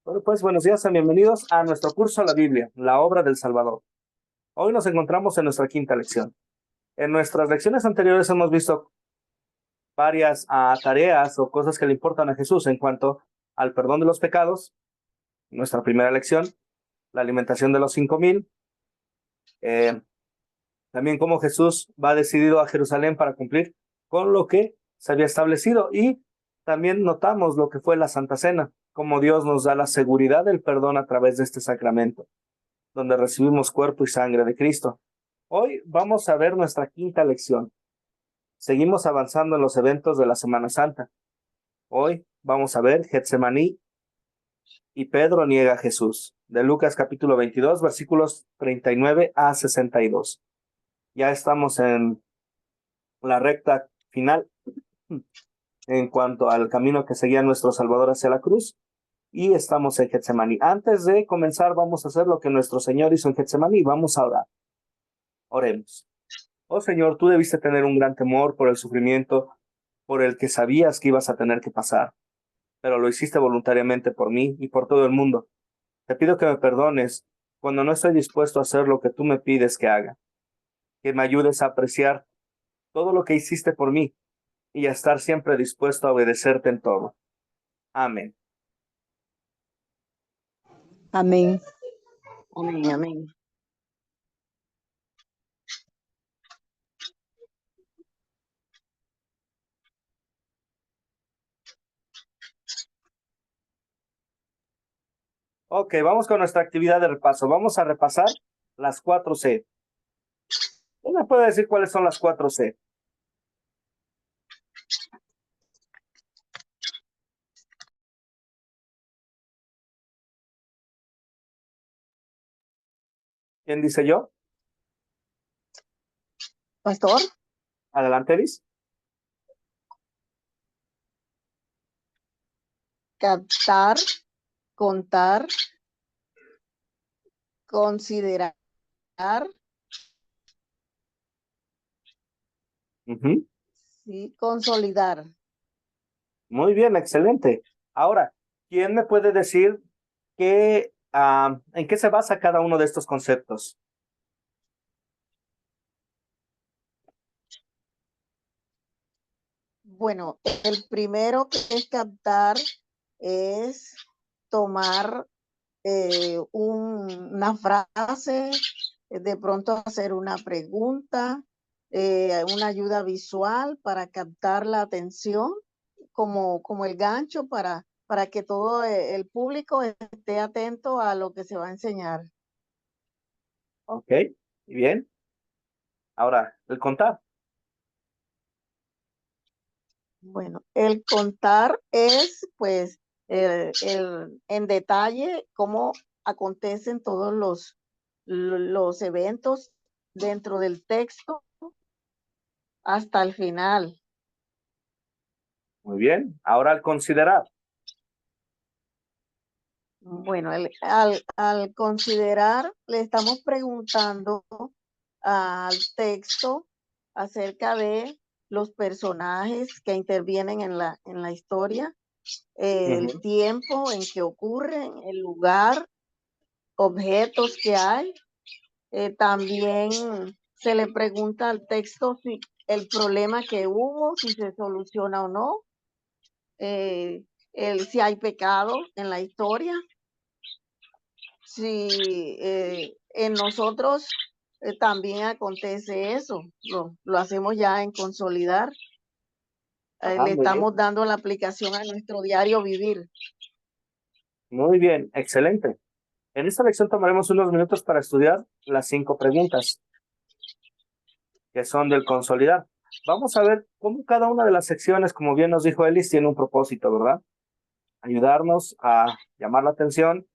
Bueno, pues buenos días y bienvenidos a nuestro curso La Biblia, la obra del Salvador. Hoy nos encontramos en nuestra quinta lección. En nuestras lecciones anteriores hemos visto varias tareas o cosas que le importan a Jesús en cuanto al perdón de los pecados. Nuestra primera lección, la alimentación de los 5,000. También cómo Jesús va decidido a Jerusalén para cumplir con lo que se había establecido. Y también notamos lo que fue la Santa Cena, cómo Dios nos da la seguridad del perdón a través de este sacramento, donde recibimos cuerpo y sangre de Cristo. Hoy vamos a ver nuestra quinta lección. Seguimos avanzando en los eventos de la Semana Santa. Hoy vamos a ver Getsemaní y Pedro niega a Jesús, de Lucas capítulo 22, versículos 39 a 62. Ya estamos en la recta final en cuanto al camino que seguía nuestro Salvador hacia la cruz, y estamos en Getsemaní. Antes de comenzar, vamos a hacer lo que nuestro Señor hizo en Getsemaní. Vamos a orar. Oremos. Oh Señor, tú debiste tener un gran temor por el sufrimiento por el que sabías que ibas a tener que pasar, pero lo hiciste voluntariamente por mí y por todo el mundo. Te pido que me perdones cuando no estoy dispuesto a hacer lo que tú me pides que haga, que me ayudes a apreciar todo lo que hiciste por mí y a estar siempre dispuesto a obedecerte en todo. Amén. Amén. Amén, amén. Ok, vamos con nuestra actividad de repaso. Vamos a repasar las 4C. ¿Quién me puede decir cuáles son las 4C? ¿Quién dice yo? Pastor, Adelante, Liz. captar, contar, considerar, sí, consolidar. Muy bien, excelente. Ahora, ¿quién me puede decir en qué se basa cada uno de estos conceptos? Bueno, el primero que es captar es tomar una frase, de pronto hacer una pregunta, una ayuda visual para captar la atención, como el gancho para que todo el público esté atento a lo que se va a enseñar. Ok, bien. Ahora, el contar. Bueno, el contar es pues en detalle cómo acontecen todos los eventos dentro del texto hasta el final. Muy bien. Ahora, el considerar. Bueno, al considerar, le estamos preguntando al texto acerca de los personajes que intervienen en la historia, el tiempo en que ocurren, el lugar, objetos que hay. También se le pregunta al texto si el problema que hubo, si se soluciona o no, si hay pecado en la historia, si en nosotros también acontece eso, lo hacemos ya en consolidar. Le Muy bien. estamos dando la aplicación a nuestro diario vivir. Muy bien, excelente. En esta lección tomaremos unos minutos para estudiar las 5 preguntas que son del consolidar. Vamos a ver cómo cada una de las secciones, como bien nos dijo Elis, tiene un propósito, ¿verdad? Ayudarnos a llamar la atención,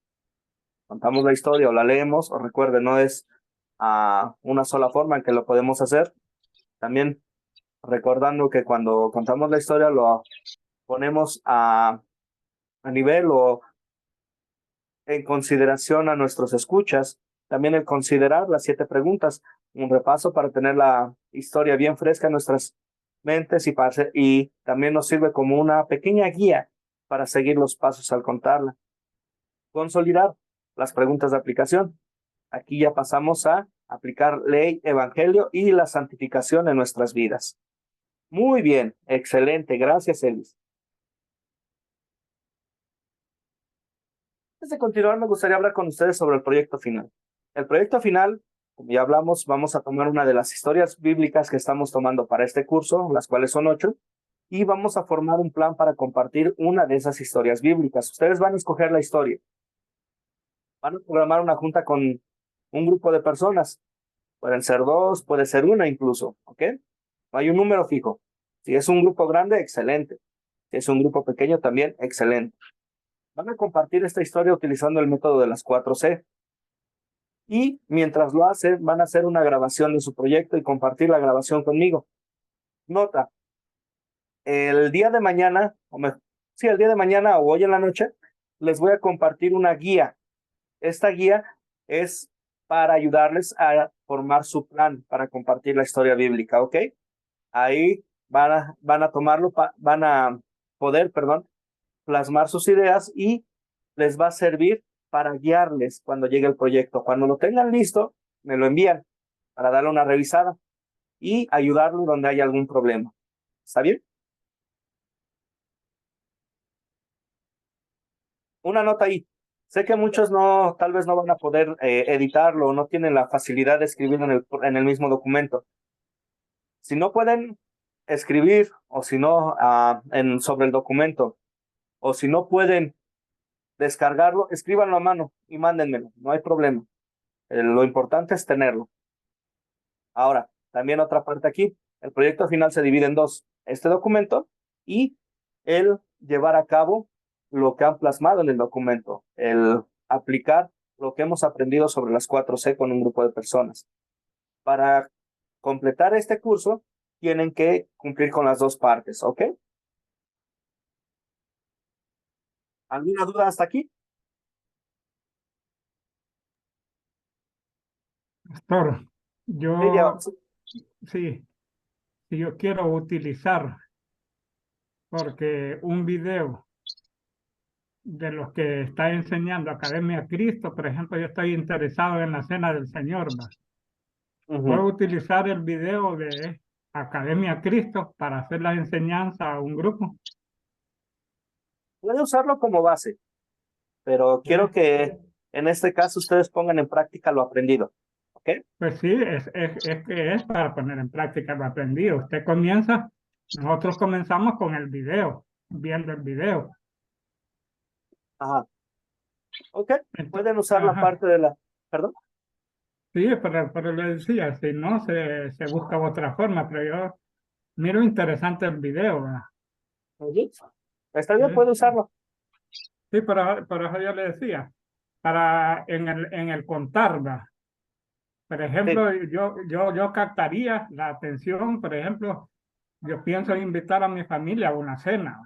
contamos la historia o la leemos, o recuerde, no es una sola forma en que lo podemos hacer. También recordando que cuando contamos la historia lo ponemos a nivel o en consideración a nuestros escuchas. También el considerar las 7 preguntas, un repaso para tener la historia bien fresca en nuestras mentes y también nos sirve como una pequeña guía para seguir los pasos al contarla. consolidar las preguntas de aplicación. Aquí ya pasamos a aplicar ley, evangelio y la santificación en nuestras vidas. Muy bien, excelente, gracias, Elis. Antes de continuar, me gustaría hablar con ustedes sobre el proyecto final. El proyecto final, como ya hablamos, vamos a tomar una de las historias bíblicas que estamos tomando para este curso, las cuales son 8, y vamos a formar un plan para compartir una de esas historias bíblicas. Ustedes van a escoger la historia. Van a programar una junta con un grupo de personas. Pueden ser 2, puede ser 1 incluso, ¿ok? No hay un número fijo. Si es un grupo grande, excelente. Si es un grupo pequeño, también excelente. Van a compartir esta historia utilizando el método de las 4C. Y mientras lo hacen, van a hacer una grabación de su proyecto y compartir la grabación conmigo. Nota, el día de mañana, el día de mañana o hoy en la noche, les voy a compartir una guía. Esta guía es para ayudarles a formar su plan para compartir la historia bíblica, ¿ok? Ahí van a tomarlo, van a poder, plasmar sus ideas y les va a servir para guiarles cuando llegue el proyecto. Cuando lo tengan listo, me lo envían para darle una revisada y ayudarlo donde haya algún problema. ¿Está bien? Una nota ahí. Sé que muchos tal vez no van a poder editarlo o no tienen la facilidad de escribirlo en el mismo documento. Si no pueden escribir o si no sobre el documento o si no pueden descargarlo, escríbanlo a mano y mándenmelo. No hay problema. Lo importante es tenerlo. Ahora, también otra parte aquí. El proyecto final se divide en 2. Este documento y el llevar a cabo lo que han plasmado en el documento. El aplicar lo que hemos aprendido sobre las 4C con un grupo de personas. Para completar este curso, tienen que cumplir con las 2 partes, ¿ok? ¿Alguna duda hasta aquí? Pastor, Lidia, yo sí, si yo quiero utilizar, porque un video de los que está enseñando Academia Cristo, por ejemplo, yo estoy interesado en la Cena del Señor, ¿va? Puedo utilizar el video de Academia Cristo para hacer la enseñanza a un grupo. puede usarlo como base, pero ¿Sí? quiero que en este caso ustedes pongan en práctica lo aprendido, ¿ok? Pues sí, es que es para poner en práctica lo aprendido. Usted comienza, nosotros comenzamos con el video, viendo el video. Ajá, ok. Pueden usar la Ajá. parte de la, perdón. Sí, pero le decía, si no, se busca otra forma, pero yo miro interesante el video, ¿verdad? Ujú. Está Sí, bien, puede usarlo. sí, pero eso yo le decía, para en el contar, ¿verdad? Por Sí, ejemplo, yo captaría la atención, por ejemplo, yo pienso invitar a mi familia a una cena,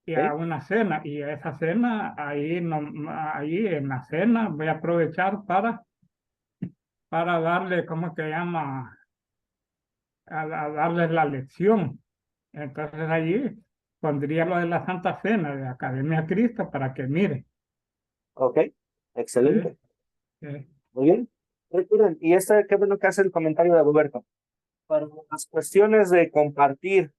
y a sí, una cena, y esa cena, ahí, no, ahí en la cena voy a aprovechar para darle, ¿cómo se llama? A darles la lección. Entonces allí pondría lo de la Santa Cena de Academia Cristo para que mire. ok. Sí, Excelente. sí. Muy bien. Recuerden, y qué bueno que hace el comentario de Roberto. Para las cuestiones de compartir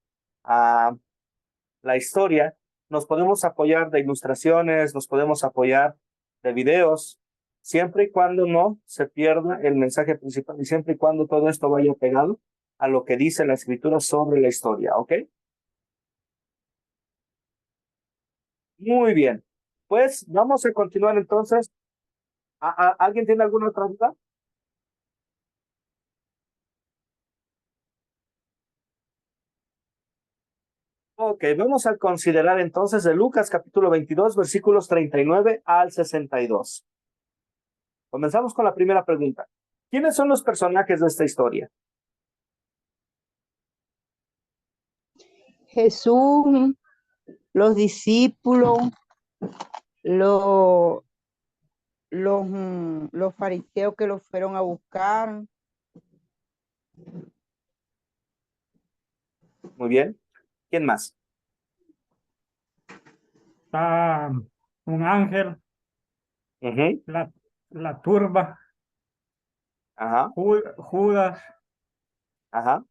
la historia, nos podemos apoyar de ilustraciones, nos podemos apoyar de videos, siempre y cuando no se pierda el mensaje principal y siempre y cuando todo esto vaya pegado a lo que dice la escritura sobre la historia, ¿ok? Muy bien. Pues vamos a continuar entonces. ¿Alguien tiene alguna otra duda? Ok, vamos a considerar entonces de Lucas capítulo 22, versículos 39 al 62. Comenzamos con la primera pregunta. ¿Quiénes son los personajes de esta historia? Jesús, los discípulos, los, los fariseos que los fueron a buscar. Muy bien. ¿Quién más? Está un ángel, Ujú. la turba, Ajá, Judas, ajá.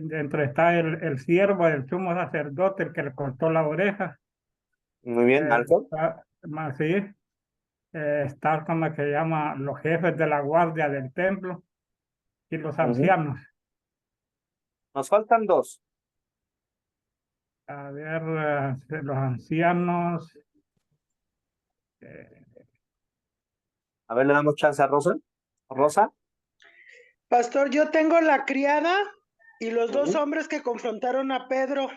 dentro está el siervo del sumo sacerdote, el que le cortó la oreja, Muy bien, Alfred. más sí, está con lo que llama los jefes de la guardia del templo y los Ujú. ancianos. Nos faltan dos. A ver, los ancianos, eh, A ver, le damos chance a Rosa. Rosa. Pastor, yo tengo la criada y los dos Ujú. hombres que confrontaron a Pedro,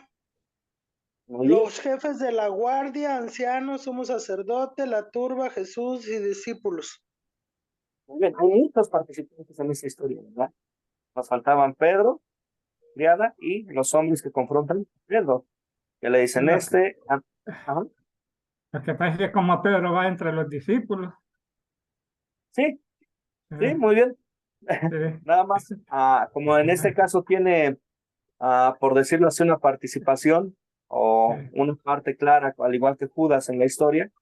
Muy bien. los jefes de la guardia, ancianos, sumo sacerdote, la turba, Jesús y discípulos. Muy bien. Hay muchos participantes en esta historia, ¿verdad? Nos faltaban Pedro, criada y los hombres que confrontan a Pedro, que le dicen lo que, ajá. lo que pasa es que como Pedro va entre los discípulos, Sí, sí, eh, muy bien. sí, Nada más, como en este caso tiene, por decirlo así, una participación o sí. una parte clara, al igual que Judas en la historia,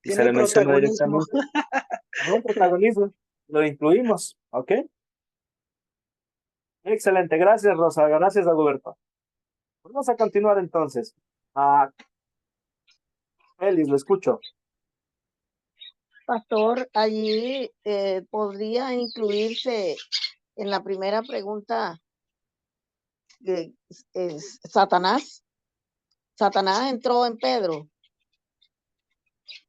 y se Tiene le menciona protagonismo. directamente, un protagonismo, lo incluimos, ¿ok? Excelente, gracias Rosa, gracias Dagoberto. Vamos a continuar entonces. Elis, lo escucho. Pastor, allí podría incluirse en la primera pregunta Satanás. Satanás entró en Pedro.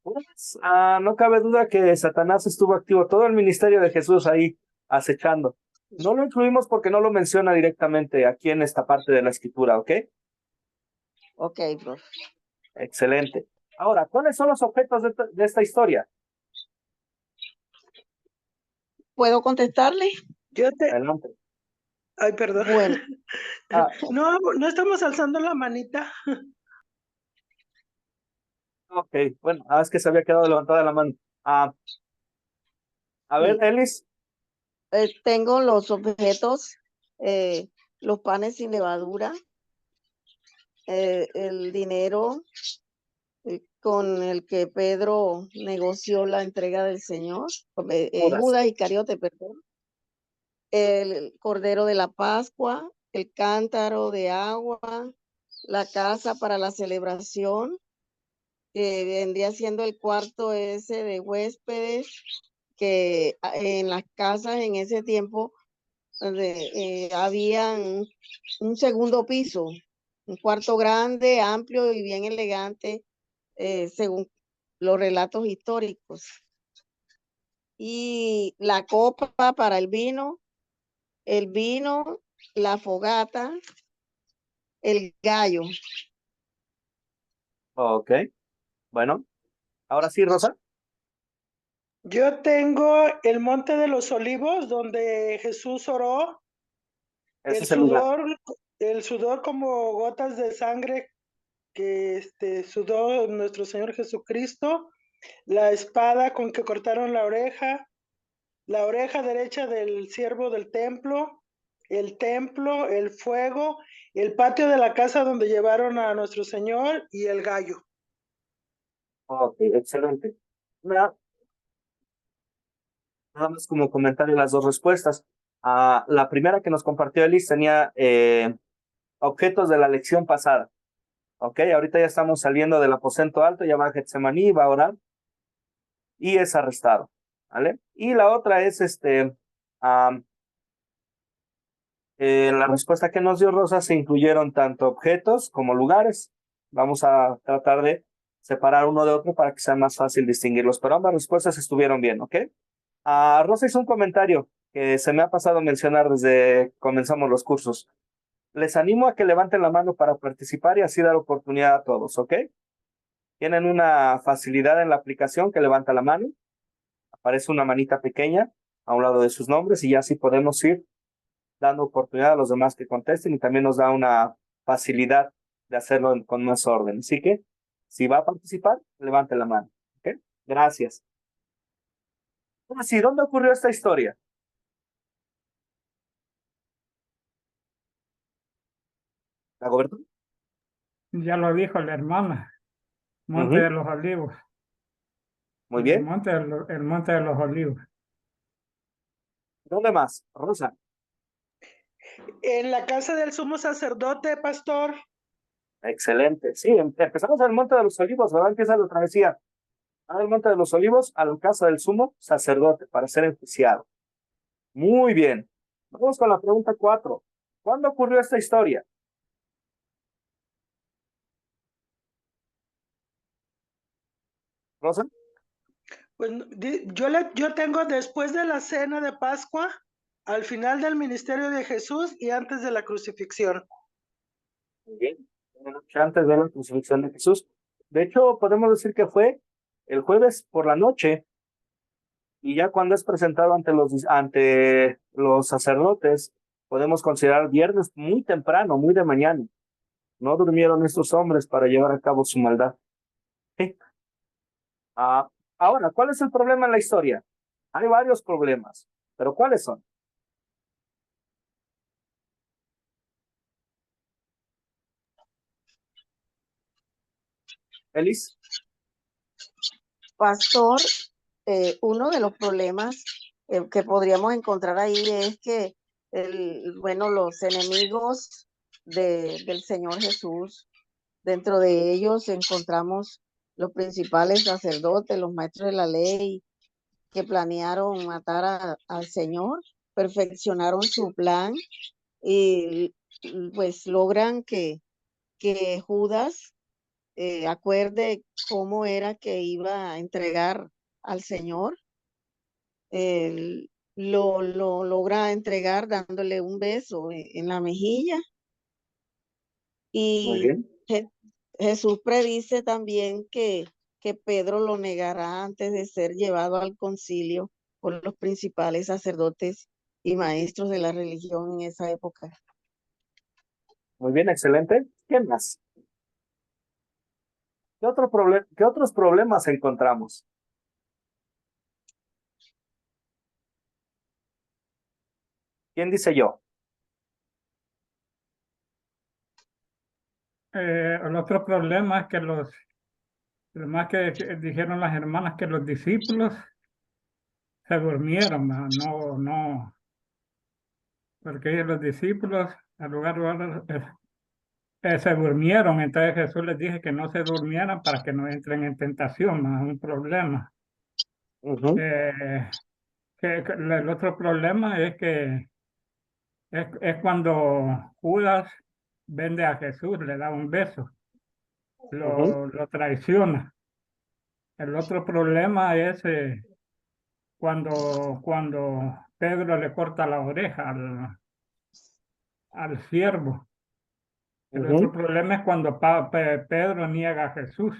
Pues, no cabe duda que Satanás estuvo activo, todo el ministerio de Jesús ahí acechando. No lo incluimos porque no lo menciona directamente aquí en esta parte de la escritura, ¿ok? Ok, profe. Excelente. Ahora, ¿cuáles son los objetos de esta historia? ¿Puedo contestarle? Yo te, Adelante. ay, perdón. Bueno, Ah, No, no estamos alzando la manita. ok, bueno, es que se había quedado levantada la mano. A ver, sí, Elis. tengo los objetos, eh, los panes sin levadura, el dinero con el que Pedro negoció la entrega del Señor, Judas. Judas Iscariote, perdón, el cordero de la Pascua, el cántaro de agua, la casa para la celebración, que vendría siendo el cuarto ese de huéspedes, que en las casas en ese tiempo había un segundo piso, un cuarto grande, amplio y bien elegante, según los relatos históricos. Y la copa para el vino, la fogata, el gallo. Ok, bueno, ahora sí, Rosa. Yo tengo el monte de los olivos donde Jesús oró, Ese es el lugar. el sudor como gotas de sangre que sudó nuestro Señor Jesucristo, la espada con que cortaron la oreja derecha del siervo del templo, el fuego, el patio de la casa donde llevaron a nuestro Señor y el gallo. Ok, excelente. Nada más como comentario las dos respuestas. La primera que nos compartió Elis tenía objetos de la lección pasada. Ok, ahorita ya estamos saliendo del aposento alto, ya va a Getsemaní, va a orar y es arrestado. ¿Vale? Y la otra es la respuesta que nos dio Rosa se incluyeron tanto objetos como lugares. Vamos a tratar de separar uno de otro para que sea más fácil distinguirlos, pero ambas respuestas estuvieron bien, ¿ok? Rosa hizo un comentario que se me ha pasado a mencionar desde que comenzamos los cursos. Les animo a que levanten la mano para participar y así dar oportunidad a todos, ¿ok? Tienen una facilidad en la aplicación que levanta la mano, aparece una manita pequeña a un lado de sus nombres y ya así podemos ir dando oportunidad a los demás que contesten y también nos da una facilidad de hacerlo con más orden. Así que, si va a participar, levante la mano. ¿Ok? Gracias. Sí, ¿dónde ocurrió esta historia? ¿La Goberto? Ya lo dijo la hermana. Monte de los Olivos. Muy El bien. el Monte de los Olivos. ¿Dónde más? Rosa. En la casa del sumo sacerdote, pastor. Excelente. Sí, empezamos en el Monte de los Olivos, ¿verdad? Empieza la travesía. Al Monte de los Olivos, a la casa del sumo sacerdote para ser enjuiciado. Muy bien. Vamos con la pregunta 4. ¿Cuándo ocurrió esta historia? Rosa. Pues yo tengo después de la cena de Pascua, al final del ministerio de Jesús y antes de la crucifixión. Muy bien. Una noche antes de la crucifixión de Jesús. De hecho, podemos decir que fue el jueves por la noche, y ya cuando es presentado ante los sacerdotes, podemos considerar viernes muy temprano, muy de mañana. No durmieron estos hombres para llevar a cabo su maldad. ¿Sí? Ahora, ¿cuál es el problema en la historia? Hay varios problemas, pero ¿cuáles son? Elis. Pastor, uno de los problemas que podríamos encontrar ahí es que, bueno, los enemigos del Señor Jesús, dentro de ellos encontramos los principales sacerdotes, los maestros de la ley, que planearon matar al Señor, perfeccionaron su plan y pues logran que Judas acuerde cómo era que iba a entregar al Señor. Él lo logra entregar dándole un beso en la mejilla. Muy Y bien. Jesús predice también que Pedro lo negará antes de ser llevado al concilio por los principales sacerdotes y maestros de la religión en esa época. Muy bien, excelente. ¿Qué más? ¿Qué otros problemas encontramos? ¿Quién dice yo? El otro problema es que lo más que dijeron las hermanas, que los discípulos se durmieron, no, porque los discípulos, al lugar se durmieron. Entonces Jesús les dije que no se durmieran para que no entren en tentación, más un problema. Ujú. El otro problema es que es cuando Judas vende a Jesús, le da un beso, Ujú. lo traiciona. El otro problema es cuando Pedro le corta la oreja al siervo. El otro Ujú. problema es cuando Pedro niega a Jesús.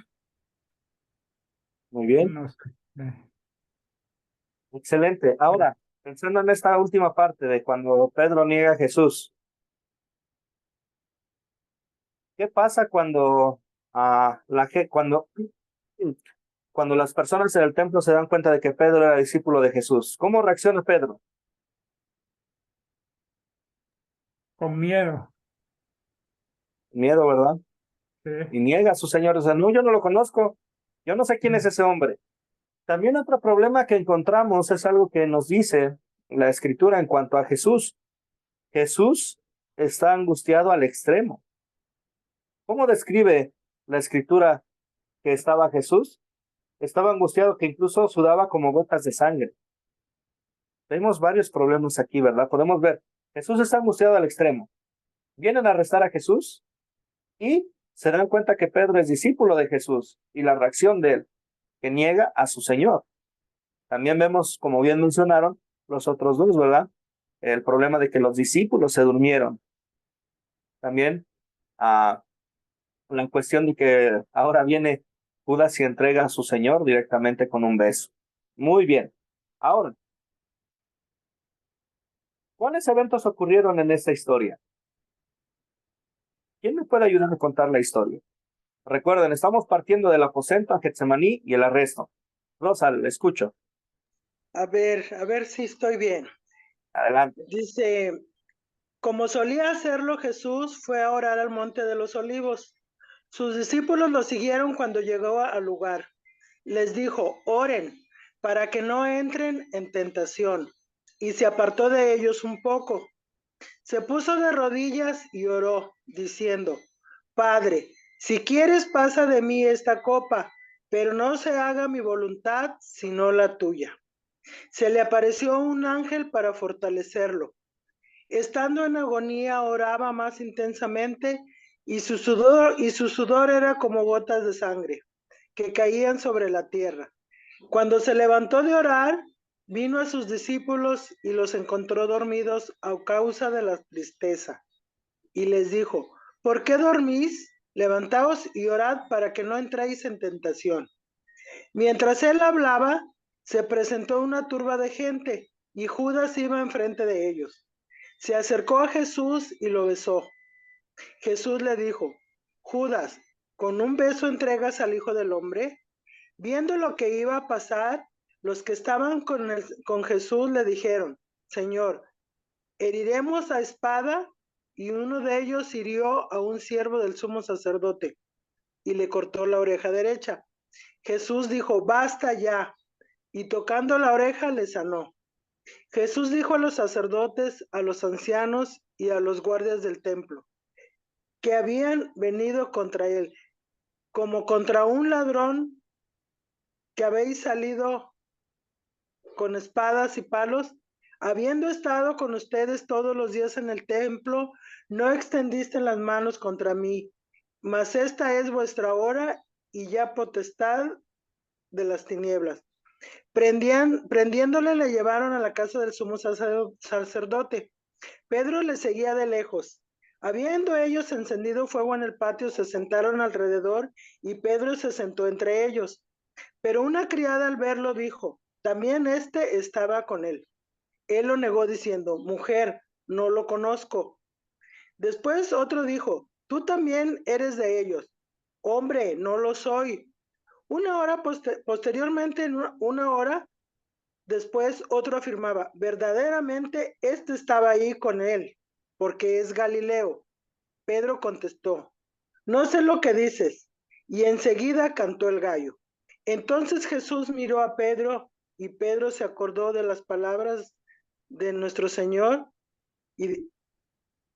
Muy bien. No sé. Excelente. Ahora, pensando en esta última parte de cuando Pedro niega a Jesús, ¿qué pasa cuando cuando las personas en el templo se dan cuenta de que Pedro era discípulo de Jesús? ¿Cómo reacciona Pedro? Con miedo. Miedo, ¿verdad? Sí. Y niega a su Señor. O sea, no, yo no lo conozco. Yo no sé quién es ese hombre. También otro problema que encontramos es algo que nos dice la Escritura en cuanto a Jesús. Jesús está angustiado al extremo. ¿Cómo describe la Escritura que estaba Jesús? Estaba angustiado, que incluso sudaba como gotas de sangre. Tenemos varios problemas aquí, ¿verdad? Podemos ver, Jesús está angustiado al extremo. Vienen a arrestar a Jesús y se dan cuenta que Pedro es discípulo de Jesús, y la reacción de él, que niega a su Señor. También vemos, como bien mencionaron, los otros dos, ¿verdad? El problema de que los discípulos se durmieron. También la cuestión de que ahora viene Judas y entrega a su Señor directamente con un beso. Muy bien. Ahora, ¿cuáles eventos ocurrieron en esta historia? ¿Quién me puede ayudar a contar la historia? Recuerden, estamos partiendo del aposento a Getsemaní y el arresto. Rosa, le escucho. A ver si estoy bien. Adelante. Dice, como solía hacerlo Jesús, fue a orar al Monte de los Olivos. Sus discípulos lo siguieron cuando llegó al lugar. Les dijo, oren para que no entren en tentación. Y se apartó de ellos un poco. Se puso de rodillas y oró, diciendo, Padre, si quieres pasa de mí esta copa, pero no se haga mi voluntad sino la tuya. Se le apareció un ángel para fortalecerlo. Estando en agonía oraba más intensamente y su sudor era como gotas de sangre que caían sobre la tierra. Cuando se levantó de orar, vino a sus discípulos y los encontró dormidos a causa de la tristeza. Y les dijo, ¿por qué dormís? Levantaos y orad para que no entréis en tentación. Mientras él hablaba, se presentó una turba de gente y Judas iba enfrente de ellos. Se acercó a Jesús y lo besó. Jesús le dijo, Judas, ¿con un beso entregas al Hijo del Hombre? Viendo lo que iba a pasar, los que estaban con Jesús le dijeron, Señor, heriremos a espada, y uno de ellos hirió a un siervo del sumo sacerdote y le cortó la oreja derecha. Jesús dijo, basta ya, y tocando la oreja le sanó. Jesús dijo a los sacerdotes, a los ancianos y a los guardias del templo, que habían venido contra él, como contra un ladrón, que habéis salido con espadas y palos, habiendo estado con ustedes todos los días en el templo, no extendiste las manos contra mí, mas esta es vuestra hora y ya potestad de las tinieblas. Prendiéndole le llevaron a la casa del sumo sacerdote. Pedro le seguía de lejos. Habiendo ellos encendido fuego en el patio, se sentaron alrededor y Pedro se sentó entre ellos. Pero una criada al verlo dijo, también este estaba con él. Él lo negó diciendo, mujer, no lo conozco. Después otro dijo, tú también eres de ellos. Hombre, no lo soy. Una hora posteriormente, una hora después, otro afirmaba, verdaderamente este estaba ahí con él, porque es Galileo. Pedro contestó, no sé lo que dices. Y enseguida cantó el gallo. Entonces Jesús miró a Pedro y Pedro se acordó de las palabras de nuestro Señor y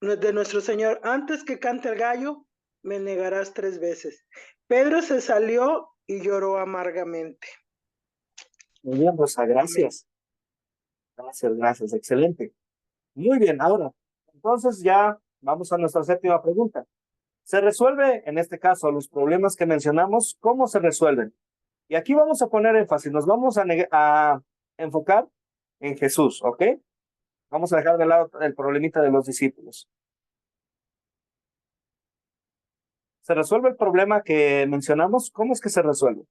de nuestro Señor, antes que cante el gallo, me negarás 3 veces. Pedro se salió y lloró amargamente. Muy bien, Rosa, gracias. Gracias, excelente. Muy bien, ahora, entonces ya vamos a nuestra séptima pregunta. Se resuelve, en este caso, los problemas que mencionamos, ¿cómo se resuelven? Y aquí vamos a poner énfasis, nos vamos a enfocar en Jesús, ¿ok? Vamos a dejar de lado el problemita de los discípulos. ¿Se resuelve el problema que mencionamos? ¿Cómo es que se resuelve?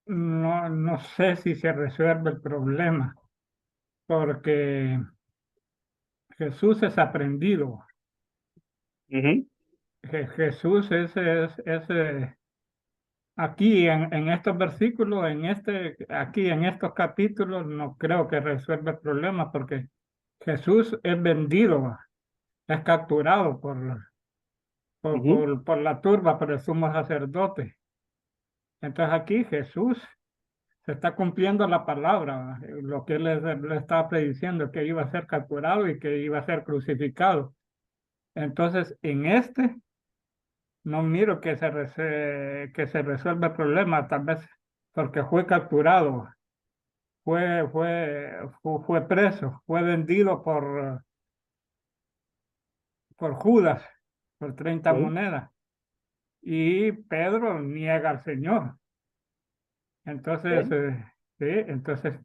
No sé si se resuelve el problema, porque Jesús es aprendido. Uh-huh. Jesús aquí en estos versículos, aquí en estos capítulos, no creo que resuelva el problema, porque Jesús es vendido, es capturado Uh-huh. por la turba, por el sumo sacerdote. Entonces aquí Jesús se está cumpliendo la palabra, lo que él le estaba prediciendo, que iba a ser capturado y que iba a ser crucificado. Entonces, no miro que se resuelva el problema, tal vez porque fue capturado, fue preso, fue vendido por Judas, por 30 Uh-huh. monedas. Y Pedro niega al Señor. Entonces, Okay. sí, entonces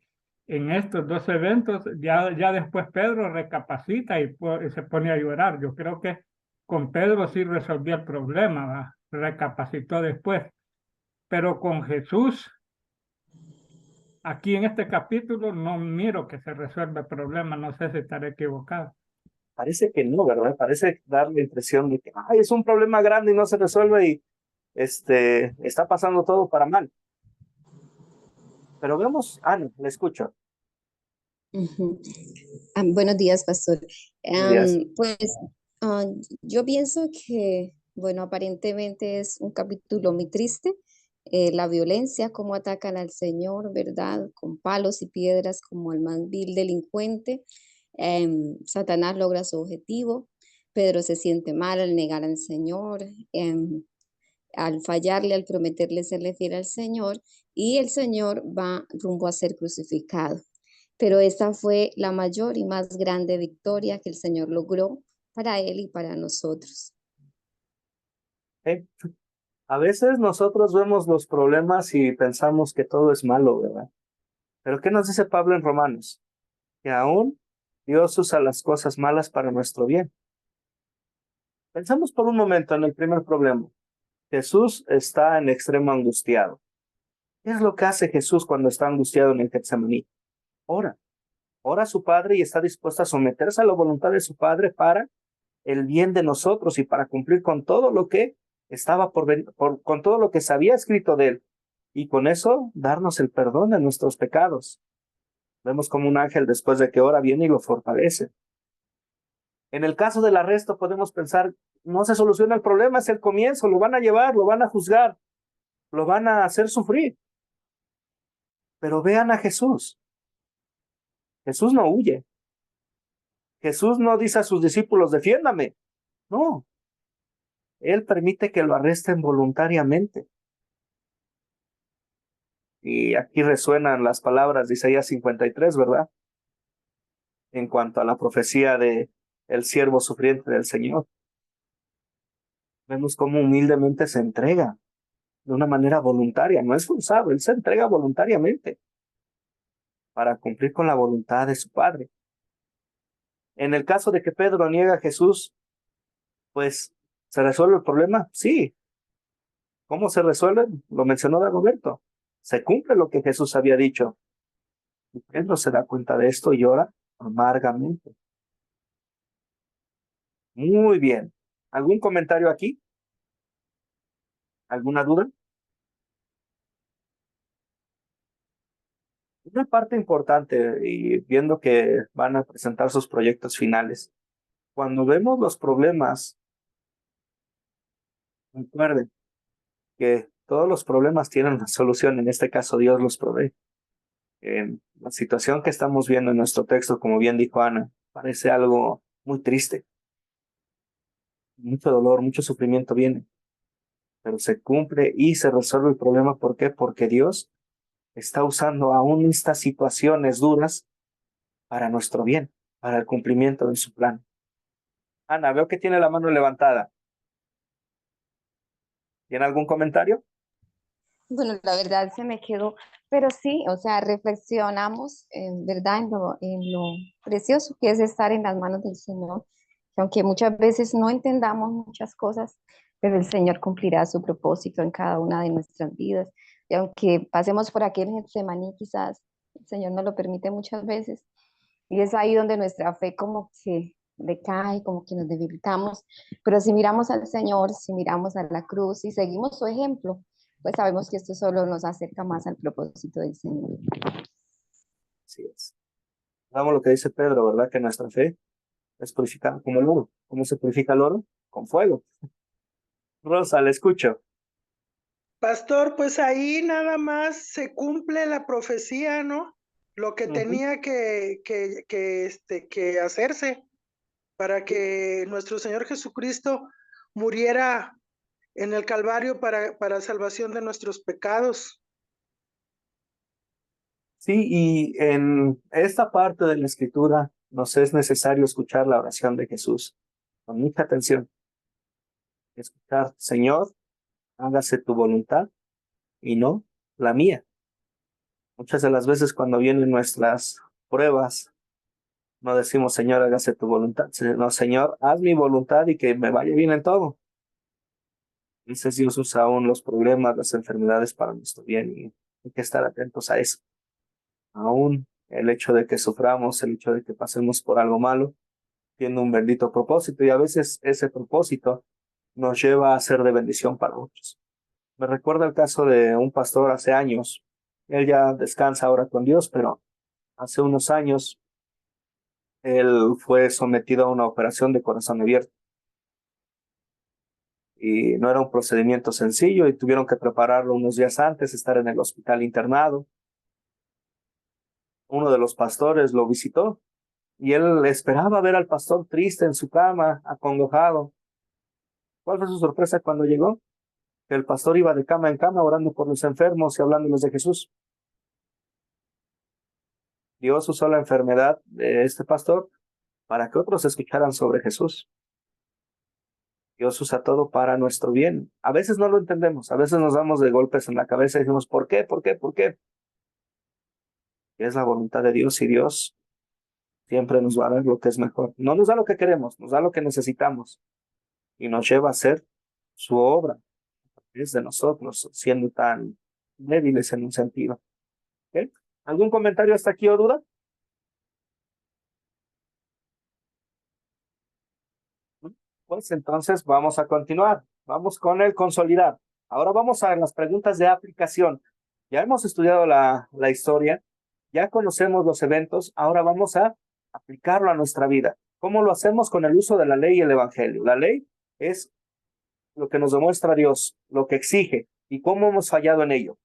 en estos dos eventos, ya después Pedro recapacita y se pone a llorar. Yo creo que con Pedro sí resolvió el problema, ¿va? Recapacitó después. Pero con Jesús, aquí en este capítulo, no miro que se resuelva el problema. No sé si estaré equivocado. Parece que no, ¿verdad? Parece dar la impresión de que ay, es un problema grande y no se resuelve y está pasando todo para mal. Pero vemos, Ana, le escucho. Ujú. Buenos días, pastor. Buenos días. Pues ah, yo pienso que, bueno, aparentemente es un capítulo muy triste. La violencia, cómo atacan al Señor, ¿verdad? Con palos y piedras como el más vil delincuente. Satanás logra su objetivo. Pedro se siente mal al negar al Señor, al fallarle, al prometerle serle fiel al Señor, y el Señor va rumbo a ser crucificado. Pero esta fue la mayor y más grande victoria que el Señor logró para él y para nosotros. ¿Eh? A veces nosotros vemos los problemas y pensamos que todo es malo, ¿verdad? Pero ¿qué nos dice Pablo en Romanos? Que aún Dios usa las cosas malas para nuestro bien. Pensamos por un momento en el primer problema. Jesús está en extremo angustiado. ¿Qué es lo que hace Jesús cuando está angustiado en el Getsemaní? Ora. Ora a su Padre y está dispuesto a someterse a la voluntad de su Padre para el bien de nosotros y para cumplir con todo lo que estaba con todo lo que se había escrito de él. Y con eso darnos el perdón de nuestros pecados. Vemos como un ángel después de que ora viene y lo fortalece. En el caso del arresto podemos pensar, no se soluciona el problema, es el comienzo, lo van a llevar, lo van a juzgar, lo van a hacer sufrir. Pero vean a Jesús. Jesús no huye. Jesús no dice a sus discípulos, defiéndame. No. Él permite que lo arresten voluntariamente. Y aquí resuenan las palabras de Isaías 53, ¿verdad? En cuanto a la profecía de el siervo sufriente del Señor. Vemos cómo humildemente se entrega de una manera voluntaria, no es forzado, él se entrega voluntariamente para cumplir con la voluntad de su Padre. En el caso de que Pedro niega a Jesús, pues, ¿se resuelve el problema? Sí. ¿Cómo se resuelve? Lo mencionó Dagoberto. Se cumple lo que Jesús había dicho. Y Pedro se da cuenta de esto y llora amargamente. Muy bien. ¿Algún comentario aquí? ¿Alguna duda? Una parte importante, y viendo que van a presentar sus proyectos finales, cuando vemos los problemas, recuerden que todos los problemas tienen una solución, en este caso Dios los provee. En la situación que estamos viendo en nuestro texto, como bien dijo Ana, parece algo muy triste. Mucho dolor, mucho sufrimiento viene, pero se cumple y se resuelve el problema. ¿Por qué? Porque Dios está usando aún estas situaciones duras para nuestro bien, para el cumplimiento de su plan. Ana, veo que tiene la mano levantada. ¿Tiene algún comentario? Bueno, la verdad se me quedó, pero sí, o sea, reflexionamos, ¿verdad? En lo precioso que es estar en las manos del Señor, que aunque muchas veces no entendamos muchas cosas, pero el Señor cumplirá su propósito en cada una de nuestras vidas. Y aunque pasemos por aquel Getsemaní, quizás el Señor nos lo permite muchas veces, y es ahí donde nuestra fe como que decae, como que nos debilitamos, pero si miramos al Señor, si miramos a la cruz y seguimos su ejemplo, pues sabemos que esto solo nos acerca más al propósito del Señor. Así es. Vamos lo que dice Pedro, ¿verdad? Que nuestra fe es purificada como el oro. ¿Cómo se purifica el oro? Con fuego. Rosa, le escucho. Pastor, pues ahí nada más se cumple la profecía, ¿no? Lo que tenía que hacerse para que nuestro Señor Jesucristo muriera en el Calvario para salvación de nuestros pecados. Sí, y en esta parte de la escritura nos es necesario escuchar la oración de Jesús con mucha atención. Escuchar, Señor, hágase tu voluntad y no la mía. Muchas de las veces cuando vienen nuestras pruebas, no decimos, Señor, hágase tu voluntad. No, Señor, haz mi voluntad y que me vaya bien en todo. Entonces Dios usa aún los problemas, las enfermedades para nuestro bien y hay que estar atentos a eso. Aún el hecho de que suframos, el hecho de que pasemos por algo malo, tiene un bendito propósito y a veces ese propósito nos lleva a ser de bendición para otros. Me recuerda el caso de un pastor hace años Él ya descansa ahora con Dios, pero hace unos años él fue sometido a una operación de corazón abierto. Y no era un procedimiento sencillo y tuvieron que prepararlo unos días antes, estar en el hospital internado. Uno de los pastores lo visitó y él esperaba ver al pastor triste en su cama, acongojado. ¿Cuál fue su sorpresa cuando llegó? Que el pastor iba de cama en cama orando por los enfermos y hablándoles de Jesús. Dios usó la enfermedad de este pastor para que otros escucharan sobre Jesús. Dios usa todo para nuestro bien. A veces no lo entendemos, a veces nos damos de golpes en la cabeza y decimos, ¿por qué? ¿Por qué? ¿Por qué? Y es la voluntad de Dios y Dios siempre nos va a dar lo que es mejor. No nos da lo que queremos, nos da lo que necesitamos y nos lleva a hacer su obra. Es de nosotros, siendo tan débiles en un sentido. ¿Ok? ¿Algún comentario hasta aquí o duda? Pues entonces vamos a continuar. Vamos con el consolidar. Ahora vamos a las preguntas de aplicación. Ya hemos estudiado la historia, ya conocemos los eventos, ahora vamos a aplicarlo a nuestra vida. ¿Cómo lo hacemos? Con el uso de la ley y el evangelio. La ley es lo que nos demuestra Dios, lo que exige y cómo hemos fallado en ello.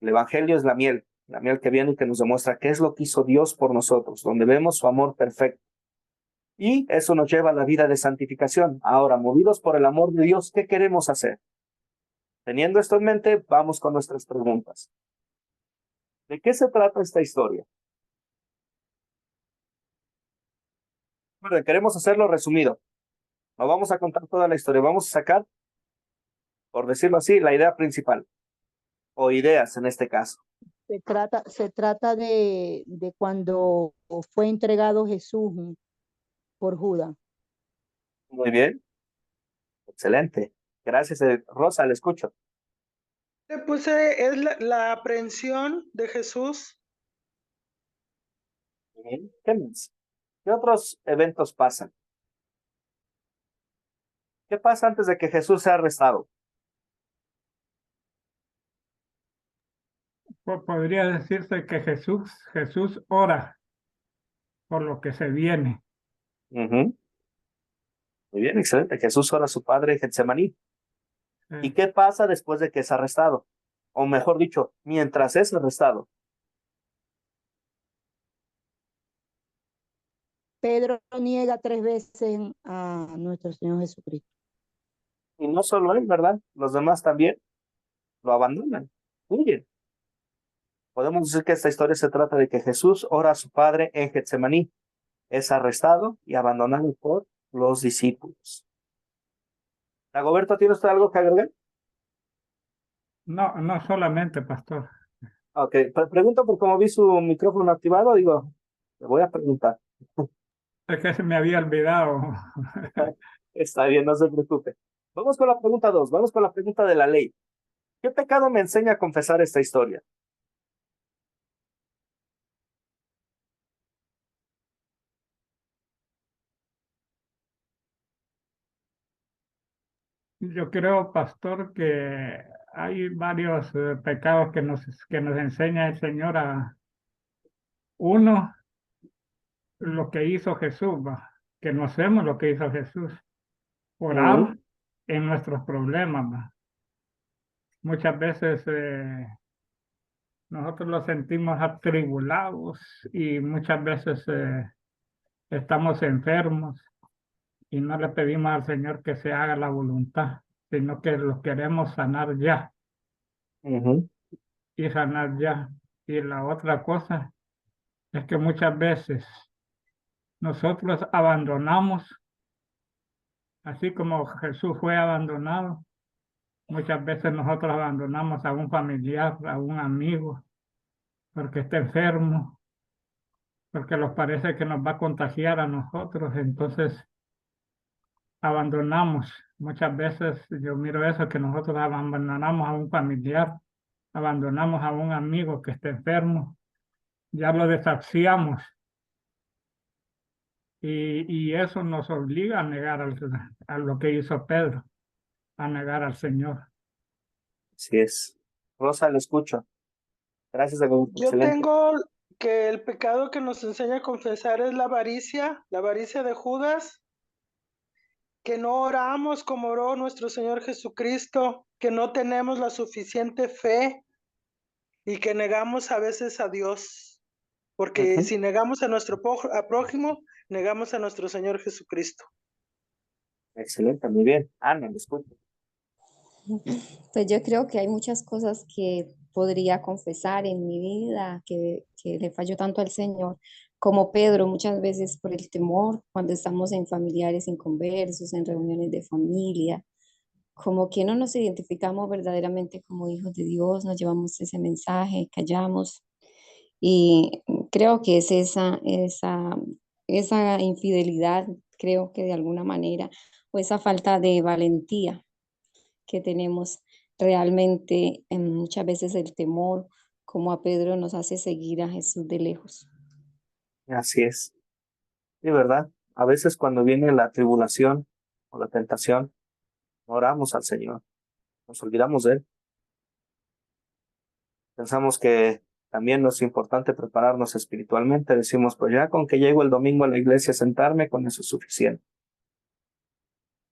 El evangelio es la miel que viene y que nos demuestra qué es lo que hizo Dios por nosotros, donde vemos su amor perfecto. Y eso nos lleva a la vida de santificación. Ahora, movidos por el amor de Dios, ¿qué queremos hacer? Teniendo esto en mente, vamos con nuestras preguntas. ¿De qué se trata esta historia? Bueno, queremos hacerlo resumido. No vamos a contar toda la historia, vamos a sacar, por decirlo así, la idea principal, o ideas en este caso. Se trata de cuando fue entregado Jesús por Judas. Muy bien. Excelente. Gracias, Rosa, le escucho. Le puse, es la aprehensión de Jesús. Bien. ¿Qué más? ¿Qué otros eventos pasan? ¿Qué pasa antes de que Jesús sea arrestado? Podría decirse que Jesús ora por lo que se viene. Muy bien, excelente. Jesús ora a su padre en Getsemaní. ¿Y qué pasa después de que es arrestado? O mejor dicho, mientras es arrestado. Pedro niega 3 veces a nuestro Señor Jesucristo. Y no solo él, ¿verdad? Los demás también lo abandonan, huyen. Podemos decir que esta historia se trata de que Jesús ora a su padre en Getsemaní. Es arrestado y abandonado por los discípulos. Dagoberto, ¿tiene usted algo que agregar? No, no solamente, pastor. Ok, pregunto por cómo vi su micrófono activado, digo, le voy a preguntar. Es que se me había olvidado. Está bien, no se preocupe. Vamos con la pregunta 2, vamos con la pregunta de la ley. ¿Qué pecado me enseña a confesar esta historia? Yo creo, pastor, que hay varios pecados que nos enseña el Señor a uno, lo que hizo Jesús, que no hacemos lo que hizo Jesús, orar en nuestros problemas. Muchas veces nosotros los sentimos atribulados y muchas veces estamos enfermos y no le pedimos al Señor que se haga la voluntad, sino que lo queremos sanar ya y sanar ya. Y la otra cosa es que muchas veces nosotros abandonamos, así como Jesús fue abandonado, muchas veces nosotros abandonamos a un familiar, a un amigo, porque está enfermo, porque nos parece que nos va a contagiar a nosotros, entonces abandonamos. Muchas veces yo miro eso, que nosotros abandonamos a un familiar, abandonamos a un amigo que está enfermo, ya lo desafiamos. Y eso nos obliga a negar a lo que hizo Pedro, a negar al Señor. Así es. Rosa, le escucho. Gracias, amigo. Yo Excelente. tengo que el pecado que nos enseña a confesar es la avaricia de Judas, que no oramos como oró nuestro Señor Jesucristo, que no tenemos la suficiente fe y que negamos a veces a Dios, porque Ujú. si negamos a nuestro prójimo, negamos a nuestro Señor Jesucristo. Excelente, muy bien. Ana, le escucho. Pues yo creo que hay muchas cosas que podría confesar en mi vida que le falló tanto al Señor, como Pedro, muchas veces por el temor, cuando estamos en familiares inconversos, en reuniones de familia, como que no nos identificamos verdaderamente como hijos de Dios, nos llevamos ese mensaje, callamos. Y creo que es esa infidelidad, creo que de alguna manera, o esa falta de valentía que tenemos realmente, muchas veces el temor, como a Pedro, nos hace seguir a Jesús de lejos. Así es. Sí, ¿verdad? A veces cuando viene la tribulación o la tentación, no oramos al Señor, nos olvidamos de Él. Pensamos que también nos es importante prepararnos espiritualmente. Decimos, pues ya con que llego el domingo a la iglesia a sentarme, con eso es suficiente.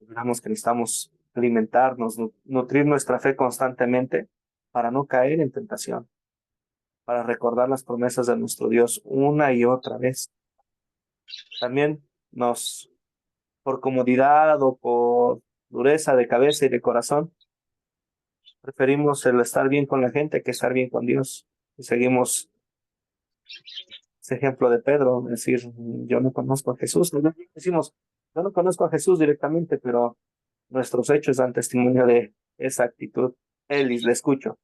Olvidamos que necesitamos alimentarnos, nutrir nuestra fe constantemente para no caer en tentación, para recordar las promesas de nuestro Dios una y otra vez. También por comodidad o por dureza de cabeza y de corazón, preferimos el estar bien con la gente que estar bien con Dios. Y seguimos ese ejemplo de Pedro, decir, yo no conozco a Jesús. Decimos, yo no conozco a Jesús directamente, pero nuestros hechos dan testimonio de esa actitud. Elis, le escucho.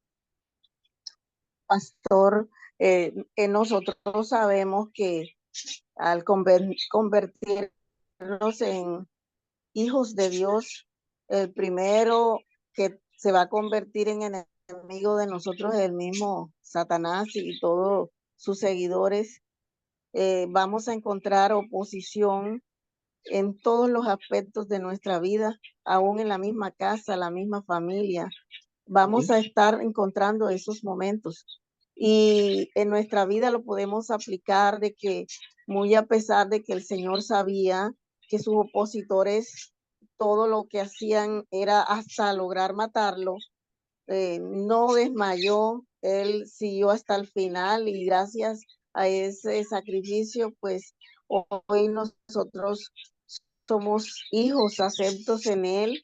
Pastor, nosotros sabemos que al convertirnos en hijos de Dios, el primero que se va a convertir en enemigo de nosotros es el mismo Satanás y todos sus seguidores. Vamos a encontrar oposición en todos los aspectos de nuestra vida, aún en la misma casa, la misma familia. Vamos a estar encontrando esos momentos y en nuestra vida lo podemos aplicar de que muy a pesar de que el Señor sabía que sus opositores todo lo que hacían era hasta lograr matarlo, no desmayó, él siguió hasta el final y gracias a ese sacrificio, pues hoy nosotros somos hijos aceptos en él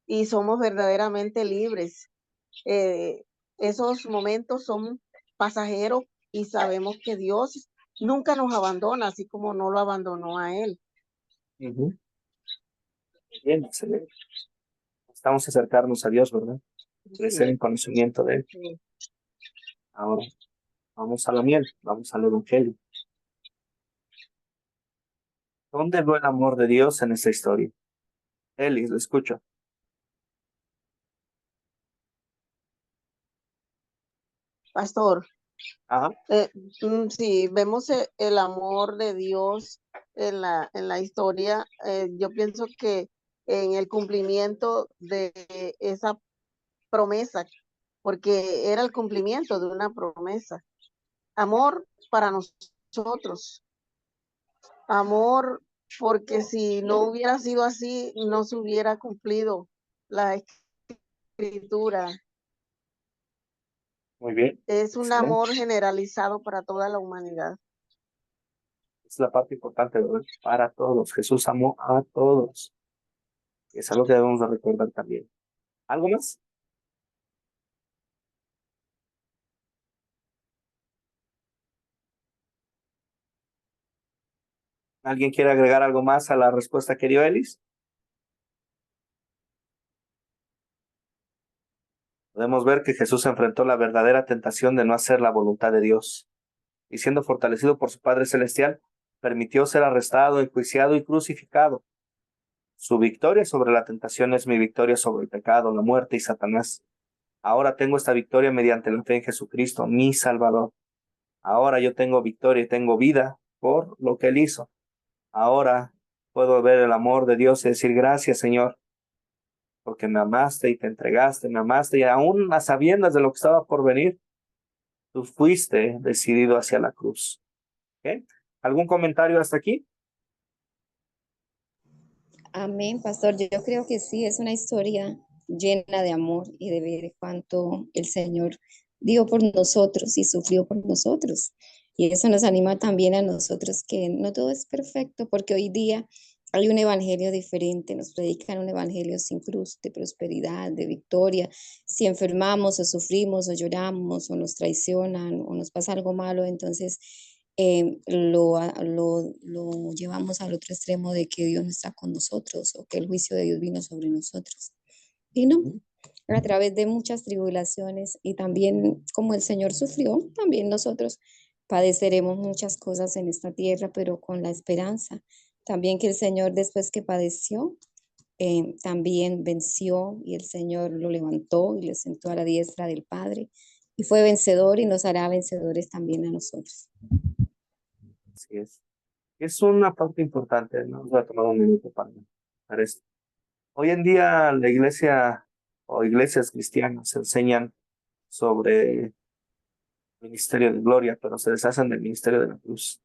y somos verdaderamente libres. Eh, Esos momentos son pasajeros y sabemos que Dios nunca nos abandona, así como no lo abandonó a él. Uh-huh. Bien, excelente. Estamos a acercarnos a Dios, ¿verdad? Crecer en conocimiento de Él. Sí. Ahora, vamos a la miel, vamos al Evangelio. ¿Dónde veo el amor de Dios en esta historia? Elis, lo escucho. Pastor, Ajá. sí, vemos el amor de Dios en la historia. Yo pienso que en el cumplimiento de esa promesa, porque era el cumplimiento de una promesa. Amor para nosotros, amor porque si no hubiera sido así, no se hubiera cumplido la escritura. Muy bien. Es un Excelente. amor generalizado para toda la humanidad. Es la parte importante, ¿verdad? Para todos. Jesús amó a todos. Y es algo que debemos de recordar también. ¿Algo más? ¿Alguien quiere agregar algo más a la respuesta que dio Elis? Podemos ver que Jesús enfrentó la verdadera tentación de no hacer la voluntad de Dios. Y siendo fortalecido por su Padre Celestial, permitió ser arrestado, enjuiciado y crucificado. Su victoria sobre la tentación es mi victoria sobre el pecado, la muerte y Satanás. Ahora tengo esta victoria mediante la fe en Jesucristo, mi Salvador. Ahora yo tengo victoria y tengo vida por lo que Él hizo. Ahora puedo ver el amor de Dios y decir gracias, Señor, porque me amaste y te entregaste, me amaste y aún a sabiendas de lo que estaba por venir, Tú fuiste decidido hacia la cruz. ¿Ok? ¿Algún comentario hasta aquí? Amén, pastor. Yo creo que sí, es una historia llena de amor y de ver cuánto el Señor dio por nosotros y sufrió por nosotros. Y eso nos anima también a nosotros que no todo es perfecto, porque hoy día hay un evangelio diferente, nos predican un evangelio sin cruz, de prosperidad, de victoria. Si enfermamos o sufrimos o lloramos o nos traicionan o nos pasa algo malo, entonces lo llevamos al otro extremo de que Dios no está con nosotros o que el juicio de Dios vino sobre nosotros. Y no, a través de muchas tribulaciones y también como el Señor sufrió, también nosotros padeceremos muchas cosas en esta tierra, pero con la esperanza también que el Señor después que padeció, también venció y el Señor lo levantó y le sentó a la diestra del Padre y fue vencedor y nos hará vencedores también a nosotros. Así es. Es una parte importante, ¿no? Voy a tomar un minuto para esto. Hoy en día la iglesia o iglesias cristianas enseñan sobre el ministerio de gloria, pero se deshacen del ministerio de la cruz.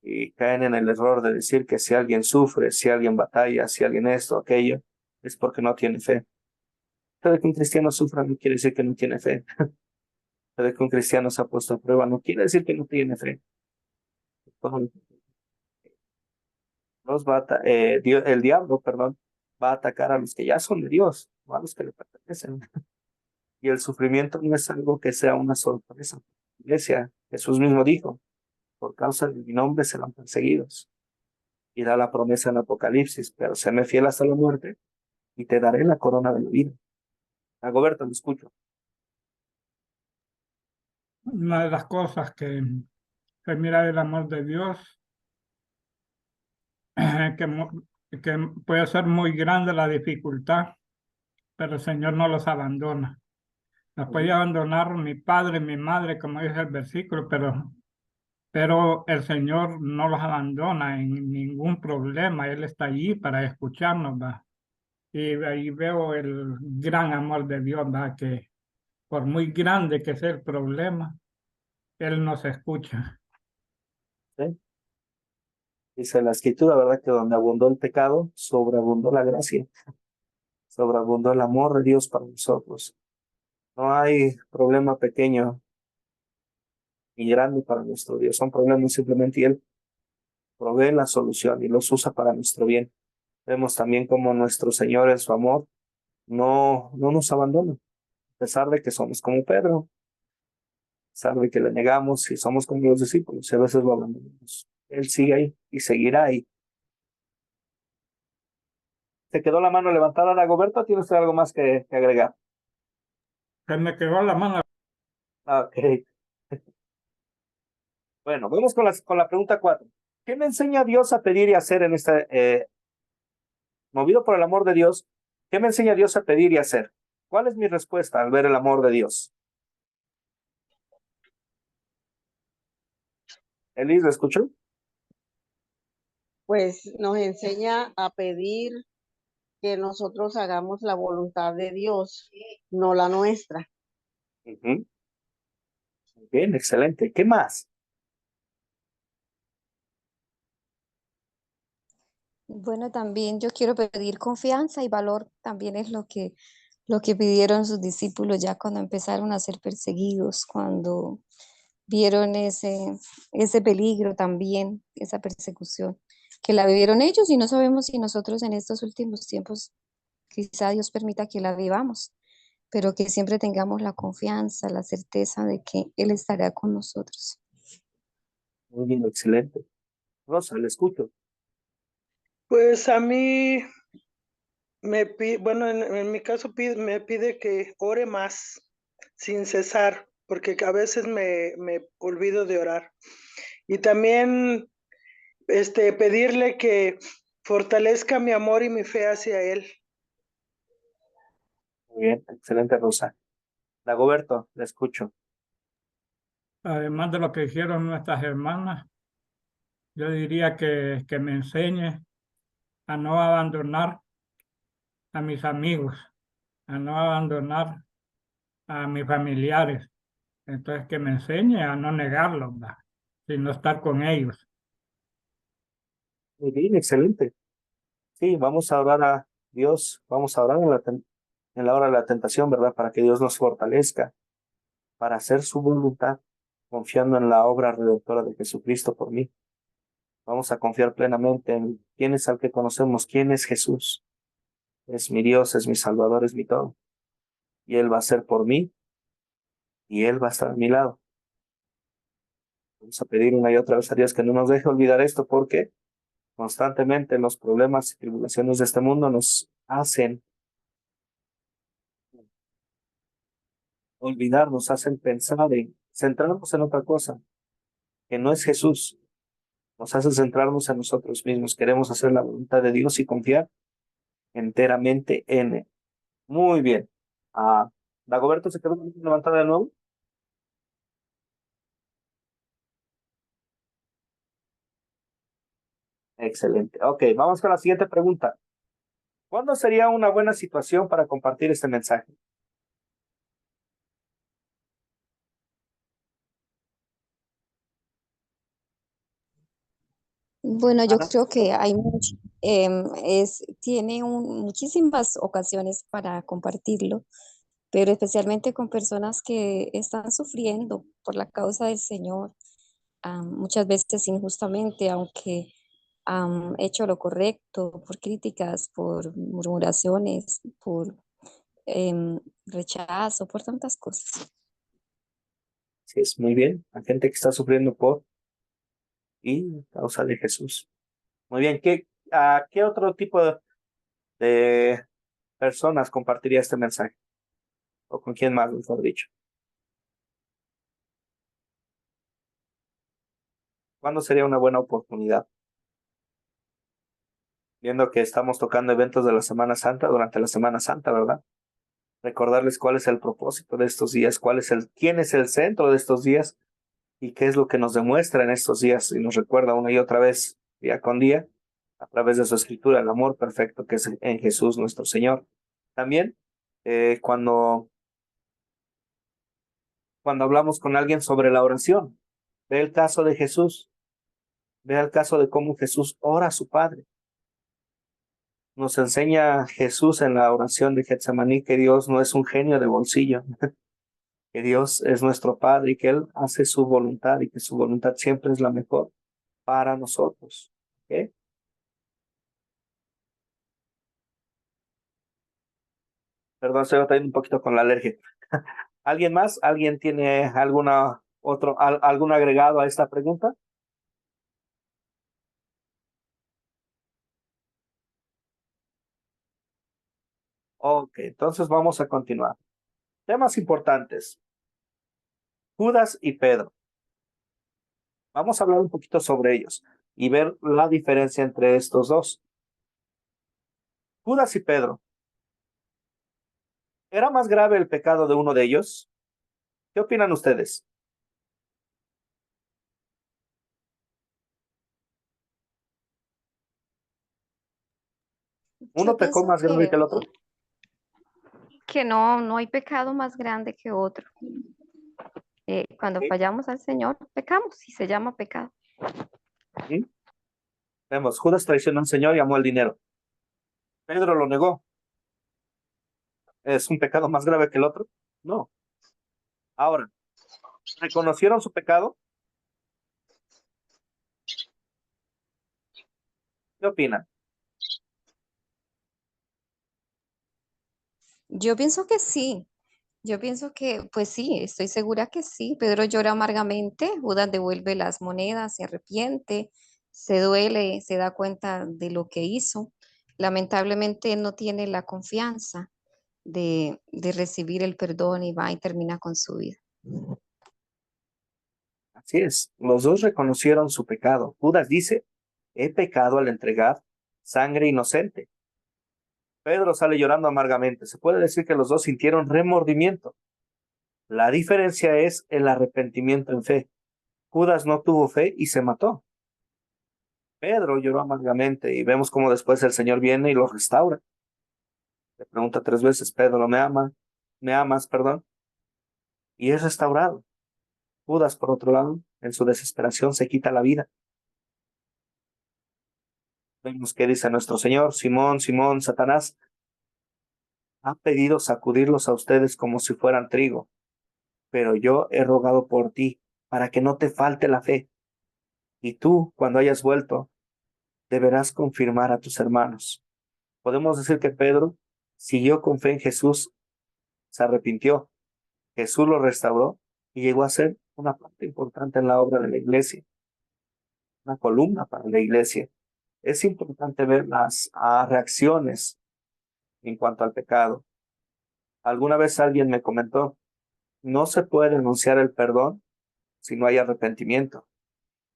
Y caen en el error de decir que si alguien sufre, si alguien batalla, si alguien esto o aquello, es porque no tiene fe. Pero que un cristiano sufra no quiere decir que no tiene fe. Pero que un cristiano se ha puesto a prueba no quiere decir que no tiene fe. El diablo, perdón, va a atacar a los que ya son de Dios, no a los que le pertenecen. Y el sufrimiento no es algo que sea una sorpresa. Iglesia, Jesús mismo dijo, por causa de mi nombre serán perseguidos. Y da la promesa en Apocalipsis, pero séme fiel hasta la muerte y te daré la corona de la vida. Dagoberto, lo escucho. Una de las cosas que mira el amor de Dios, que puede ser muy grande la dificultad, pero el Señor no los abandona. Nos puede abandonar mi padre, mi madre, como dice el versículo, pero el Señor no los abandona en ningún problema. Él está allí para escucharnos, ¿va? Y ahí veo el gran amor de Dios, ¿va? Que por muy grande que sea el problema, Él nos escucha. ¿Sí? Dice la escritura, ¿verdad? Que donde abundó el pecado, sobreabundó la gracia, sobreabundó el amor de Dios para nosotros. No hay problema pequeño y grande para nuestro Dios, son problemas simplemente y Él provee la solución y los usa para nuestro bien. Vemos también como nuestro Señor en su amor no nos abandona, a pesar de que somos como Pedro, a pesar de que le negamos y somos como los discípulos, y a veces lo abandonamos. Él sigue ahí y seguirá ahí. ¿Se quedó la mano levantada, Dagoberto? ¿Tiene usted algo más que agregar? Se me quedó la mano. Ok. Bueno, vamos con la pregunta 4. ¿Qué me enseña Dios a pedir y a hacer en movido por el amor de Dios? ¿Qué me enseña Dios a pedir y a hacer? ¿Cuál es mi respuesta al ver el amor de Dios? Elis, ¿lo escuchó? Pues nos enseña a pedir que nosotros hagamos la voluntad de Dios, no la nuestra. Ujú. Bien, excelente. ¿Qué más? Bueno, también yo quiero pedir confianza y valor, también es lo que pidieron sus discípulos ya cuando empezaron a ser perseguidos, cuando vieron ese peligro también, esa persecución, que la vivieron ellos y no sabemos si nosotros en estos últimos tiempos quizá Dios permita que la vivamos, pero que siempre tengamos la confianza, la certeza de que Él estará con nosotros. Muy bien, excelente. Rosa, le escucho. Pues a mí bueno, en mi caso me pide que ore más sin cesar, porque a veces me olvido de orar. Y también pedirle que fortalezca mi amor y mi fe hacia él. Muy bien, excelente, Rosa. Dagoberto, le escucho. Además de lo que hicieron nuestras hermanas, yo diría que me enseñe a no abandonar a mis amigos, a no abandonar a mis familiares, Entonces que me enseñe a no negarlos, ¿va? Sino estar con ellos. Muy bien, excelente. Sí, vamos a orar a Dios, vamos a orar en la hora de la tentación, ¿verdad? Para que Dios nos fortalezca, para hacer su voluntad, confiando en la obra redentora de Jesucristo por mí. Vamos a confiar plenamente en quién es al que conocemos, quién es Jesús. Es mi Dios, es mi Salvador, es mi todo. Y Él va a ser por mí y Él va a estar a mi lado. Vamos a pedir una y otra vez a Dios que no nos deje olvidar esto porque constantemente los problemas y tribulaciones de este mundo nos hacen olvidar, nos hacen pensar en centrarnos en otra cosa, que no es Jesús. Nos hace centrarnos en nosotros mismos. Queremos hacer la voluntad de Dios y confiar enteramente en Él. Muy bien. Dagoberto se quedó levantada de nuevo. Excelente. Ok, vamos con la siguiente pregunta. ¿Cuándo sería una buena situación para compartir este mensaje? Bueno, yo Ana. creo que hay tiene muchísimas ocasiones para compartirlo, pero especialmente con personas que están sufriendo por la causa del Señor, muchas veces injustamente, aunque han hecho lo correcto, por críticas, por murmuraciones, por rechazo, por tantas cosas. Sí, es muy bien. La gente que está sufriendo por y causa de Jesús. Muy bien. ¿Qué otro tipo de personas compartiría este mensaje? ¿O con quién más, mejor dicho? ¿Cuándo sería una buena oportunidad? Viendo que estamos tocando eventos de la Semana Santa durante la Semana Santa, ¿verdad? Recordarles cuál es el propósito de estos días, quién es el centro de estos días y qué es lo que nos demuestra en estos días y nos recuerda una y otra vez, día con día, a través de su escritura, el amor perfecto que es en Jesús nuestro Señor. También, cuando hablamos con alguien sobre la oración, ve el caso de Jesús, ve el caso de cómo Jesús ora a su Padre. Nos enseña Jesús en la oración de Getsemaní que Dios no es un genio de bolsillo, que Dios es nuestro Padre y que Él hace su voluntad y que su voluntad siempre es la mejor para nosotros. ¿Okay? Perdón, estoy batallando un poquito con la alergia. ¿Alguien más? ¿Alguien tiene algún agregado a esta pregunta? Ok, entonces vamos a continuar. Temas importantes. Judas y Pedro. Vamos a hablar un poquito sobre ellos y ver la diferencia entre estos dos. Judas y Pedro. ¿Era más grave el pecado de uno de ellos? ¿Qué opinan ustedes? Yo ¿Uno pecó pienso más grave que el otro? que no hay pecado más grande que otro. Cuando Sí. fallamos al Señor, pecamos y se llama pecado. ¿Sí? Vemos, Judas traicionó al Señor y amó el dinero. Pedro lo negó. ¿Es un pecado más grave que el otro? No. Ahora, ¿reconocieron su pecado? ¿Qué opinan? Yo pienso que sí. Yo pienso que, pues sí, estoy segura que sí. Pedro llora amargamente, Judas devuelve las monedas, se arrepiente, se duele, se da cuenta de lo que hizo. Lamentablemente no tiene la confianza de recibir el perdón y va y termina con su vida. Así es, los dos reconocieron su pecado. Judas dice, he pecado al entregar sangre inocente. Pedro sale llorando amargamente. Se puede decir que los dos sintieron remordimiento. La diferencia es el arrepentimiento en fe. Judas no tuvo fe y se mató. Pedro lloró amargamente y vemos cómo después el Señor viene y lo restaura. Le pregunta 3 veces, Pedro, ¿me amas? ¿Me amas, perdón? Y es restaurado. Judas, por otro lado, en su desesperación se quita la vida. Vemos que dice nuestro Señor: Simón, Simón, Satanás ha pedido sacudirlos a ustedes como si fueran trigo, pero yo he rogado por ti para que no te falte la fe. Y tú, cuando hayas vuelto, deberás confirmar a tus hermanos. Podemos decir que Pedro siguió con fe en Jesús, se arrepintió, Jesús lo restauró y llegó a ser una parte importante en la obra de la iglesia, una columna para la iglesia. Es importante ver las reacciones en cuanto al pecado. Alguna vez alguien me comentó: no se puede anunciar el perdón si no hay arrepentimiento,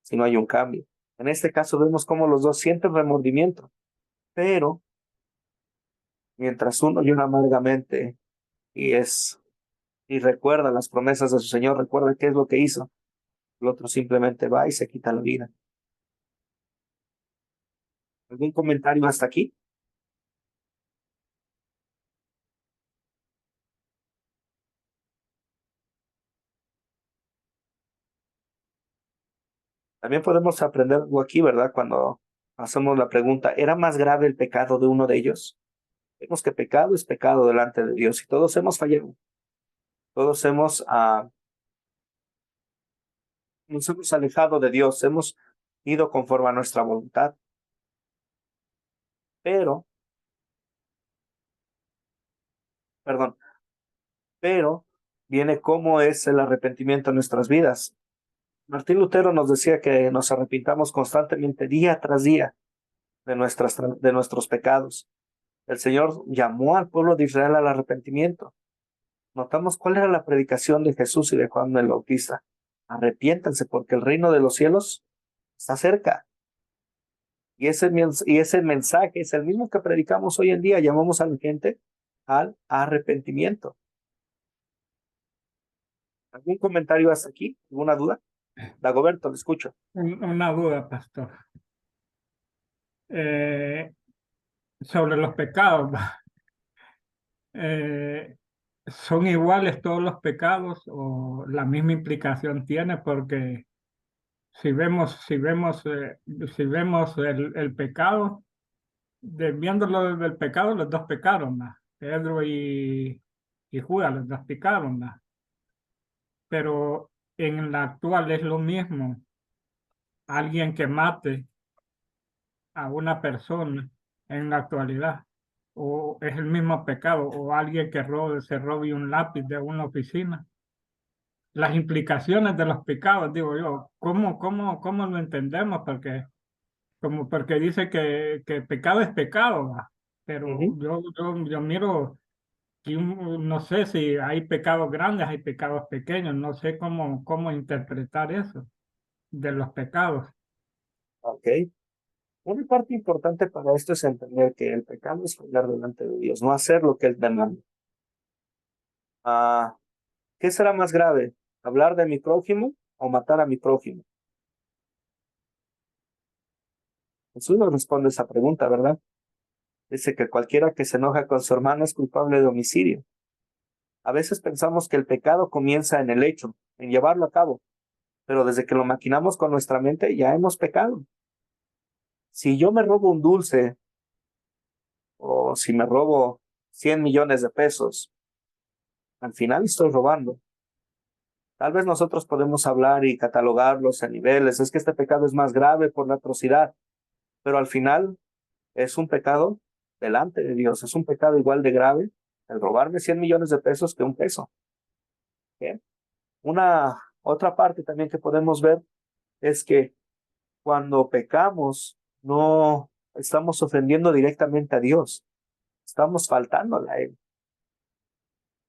si no hay un cambio. En este caso vemos cómo los dos sienten remordimiento, pero mientras uno llora amargamente y recuerda las promesas de su Señor, recuerda qué es lo que hizo, el otro simplemente va y se quita la vida. ¿Algún comentario hasta aquí? También podemos aprender algo aquí, ¿verdad? Cuando hacemos la pregunta: ¿era más grave el pecado de uno de ellos? Vemos que pecado es pecado delante de Dios y todos hemos fallado. Todos nos hemos alejado de Dios, hemos ido conforme a nuestra voluntad. Pero viene cómo es el arrepentimiento en nuestras vidas. Martín Lutero nos decía que nos arrepintamos constantemente, día tras día, de nuestros pecados. El Señor llamó al pueblo de Israel al arrepentimiento. Notamos cuál era la predicación de Jesús y de Juan el Bautista: arrepiéntanse porque el reino de los cielos está cerca. Y ese mensaje es el mismo que predicamos hoy en día. Llamamos a la gente al arrepentimiento. ¿Algún comentario hasta aquí? ¿Alguna duda? Dagoberto, le escucho. Una duda, pastor. Sobre los pecados. ¿Son iguales todos los pecados o la misma implicación tiene? Porque si vemos el pecado, viéndolo desde el pecado, los dos pecaron más. Pedro y Judas, los dos pecaron más. Pero en la actual es lo mismo. Alguien que mate a una persona en la actualidad, o es el mismo pecado, o alguien que se robe un lápiz de una oficina. Las implicaciones de los pecados, digo yo, ¿cómo lo entendemos? Porque dice que pecado es pecado, ¿va? Pero yo miro que no sé si hay pecados grandes, hay pecados pequeños, no sé cómo interpretar eso de los pecados. Ok. Una parte importante para esto es entender que el pecado es fallar delante de Dios, no hacer lo que Él demanda. ¿Qué será más grave? ¿Hablar de mi prójimo o matar a mi prójimo? Jesús nos responde esa pregunta, ¿verdad? Dice que cualquiera que se enoja con su hermano es culpable de homicidio. A veces pensamos que el pecado comienza en el hecho, en llevarlo a cabo, pero desde que lo maquinamos con nuestra mente ya hemos pecado. Si yo me robo un dulce o si me robo 100 millones de pesos, al final estoy robando. Tal vez nosotros podemos hablar y catalogarlos a niveles. Es que este pecado es más grave por la atrocidad, pero al final es un pecado delante de Dios. Es un pecado igual de grave el robarme 100 millones de pesos que un peso. ¿Bien? Una otra parte también que podemos ver es que cuando pecamos no estamos ofendiendo directamente a Dios, estamos faltándole a Él.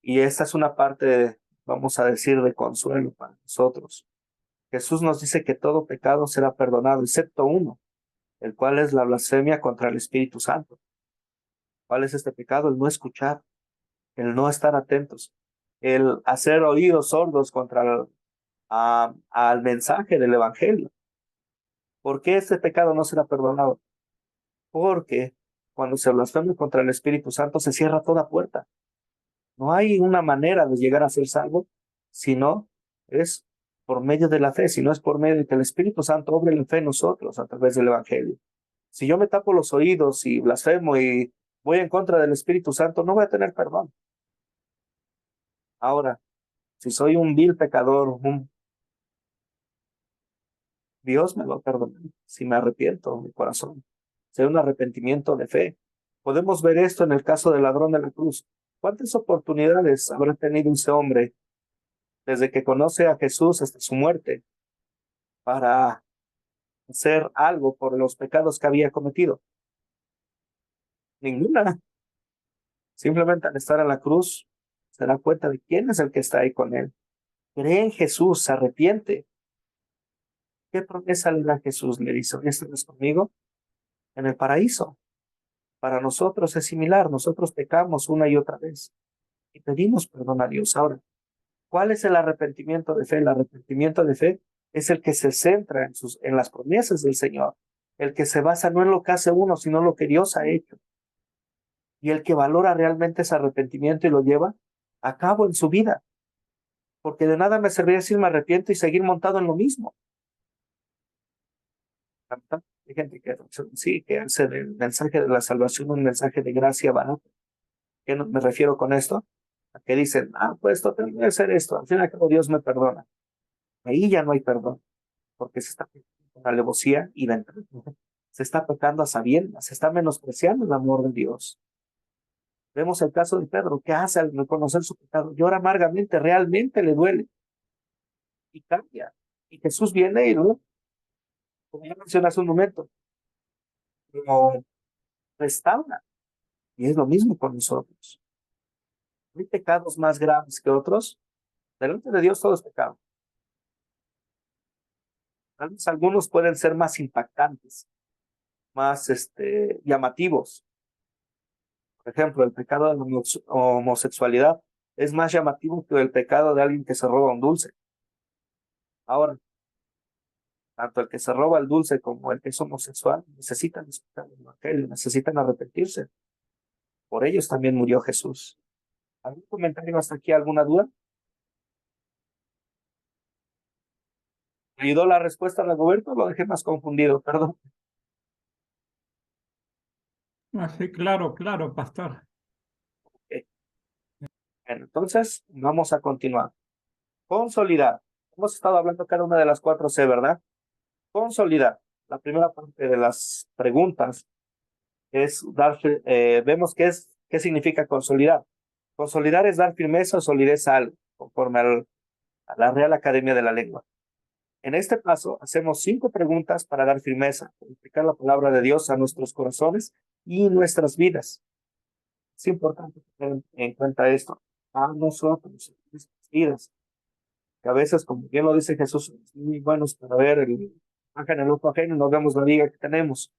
Y esta es una parte, vamos a decir, de consuelo para nosotros. Jesús nos dice que todo pecado será perdonado, excepto uno, el cual es la blasfemia contra el Espíritu Santo. ¿Cuál es este pecado? El no escuchar, el no estar atentos, el hacer oídos sordos contra al mensaje del Evangelio. ¿Por qué este pecado no será perdonado? Porque cuando se blasfema contra el Espíritu Santo se cierra toda puerta. No hay una manera de llegar a ser salvo, sino es por medio de la fe, si no es por medio de que el Espíritu Santo obre la fe en nosotros a través del Evangelio. Si yo me tapo los oídos y blasfemo y voy en contra del Espíritu Santo, no voy a tener perdón. Ahora, si soy un vil pecador, Dios me va a perdonar si me arrepiento en mi corazón. Sea un arrepentimiento de fe. Podemos ver esto en el caso del ladrón de la cruz. ¿Cuántas oportunidades habrá tenido ese hombre desde que conoce a Jesús hasta su muerte para hacer algo por los pecados que había cometido? Ninguna. Simplemente al estar en la cruz se da cuenta de quién es el que está ahí con él. Cree en Jesús, se arrepiente. ¿Qué promesa le da Jesús? Le dice, ¿hoy estarás conmigo en el paraíso? Para nosotros es similar. Nosotros pecamos una y otra vez y pedimos perdón a Dios. Ahora, ¿cuál es el arrepentimiento de fe? El arrepentimiento de fe es el que se centra en las promesas del Señor, el que se basa no en lo que hace uno, sino en lo que Dios ha hecho, y el que valora realmente ese arrepentimiento y lo lleva a cabo en su vida, porque de nada me serviría decir me arrepiento y seguir montado en lo mismo. Hay gente que sí, que hace del mensaje de la salvación un mensaje de gracia barato. ¿Qué me refiero con esto? A que dicen, pues esto tengo que hacer esto, al fin y al cabo Dios me perdona. Ahí ya no hay perdón, porque se está pecando con alevosía y ventaja. Se está pecando a sabiendas, se está menospreciando el amor de Dios. Vemos el caso de Pedro, ¿qué hace al reconocer su pecado? Llora amargamente, realmente le duele y cambia. Y Jesús viene y lo, como ya mencioné hace un momento, lo restaura. Y es lo mismo con nosotros. ¿Hay pecados más graves que otros? Delante de Dios todo es pecado. Tal vez algunos pueden ser más impactantes, más llamativos. Por ejemplo, el pecado de la homosexualidad es más llamativo que el pecado de alguien que se roba un dulce. Ahora, tanto el que se roba el dulce como el que es homosexual necesitan escuchar el Evangelio, necesitan arrepentirse. Por ellos también murió Jesús. ¿Algún comentario hasta aquí? ¿Alguna duda? ¿Me ayudó la respuesta de Roberto? Lo dejé más confundido, perdón. Sí, claro, claro, pastor. Okay. Bueno, entonces, vamos a continuar. Consolidar. Hemos estado hablando cada una de las 4C, ¿verdad? Consolidar. La primera parte de las preguntas es vemos qué significa consolidar. Consolidar es dar firmeza o solidez a algo, conforme a la Real Academia de la Lengua. En este paso, hacemos 5 preguntas para dar firmeza, para aplicar la palabra de Dios a nuestros corazones y nuestras vidas. Es importante tener en cuenta esto a nosotros, nuestras vidas, que a veces, como bien lo dice Jesús, somos muy buenos para ver el ángel en el ojo ajeno y no vemos la viga que tenemos.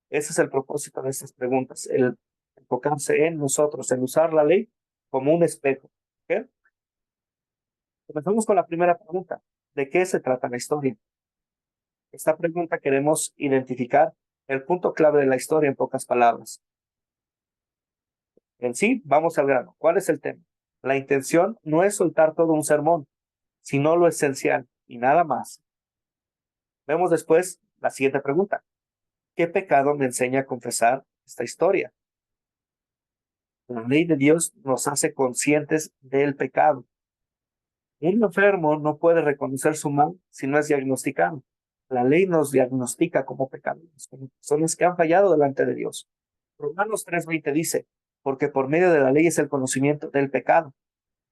Ese es el propósito de estas preguntas, el enfocarse en nosotros, en usar la ley como un espejo. ¿Okay? Comenzamos con la primera pregunta. ¿De qué se trata la historia? Esta pregunta queremos identificar el punto clave de la historia en pocas palabras. En sí, vamos al grano. ¿Cuál es el tema? La intención no es soltar todo un sermón, sino lo esencial y nada más. Vemos después la siguiente pregunta. ¿Qué pecado me enseña a confesar esta historia? La ley de Dios nos hace conscientes del pecado. Un enfermo no puede reconocer su mal si no es diagnosticado. La ley nos diagnostica como pecadores, como personas que han fallado delante de Dios. Romanos 3:20 dice, porque por medio de la ley es el conocimiento del pecado.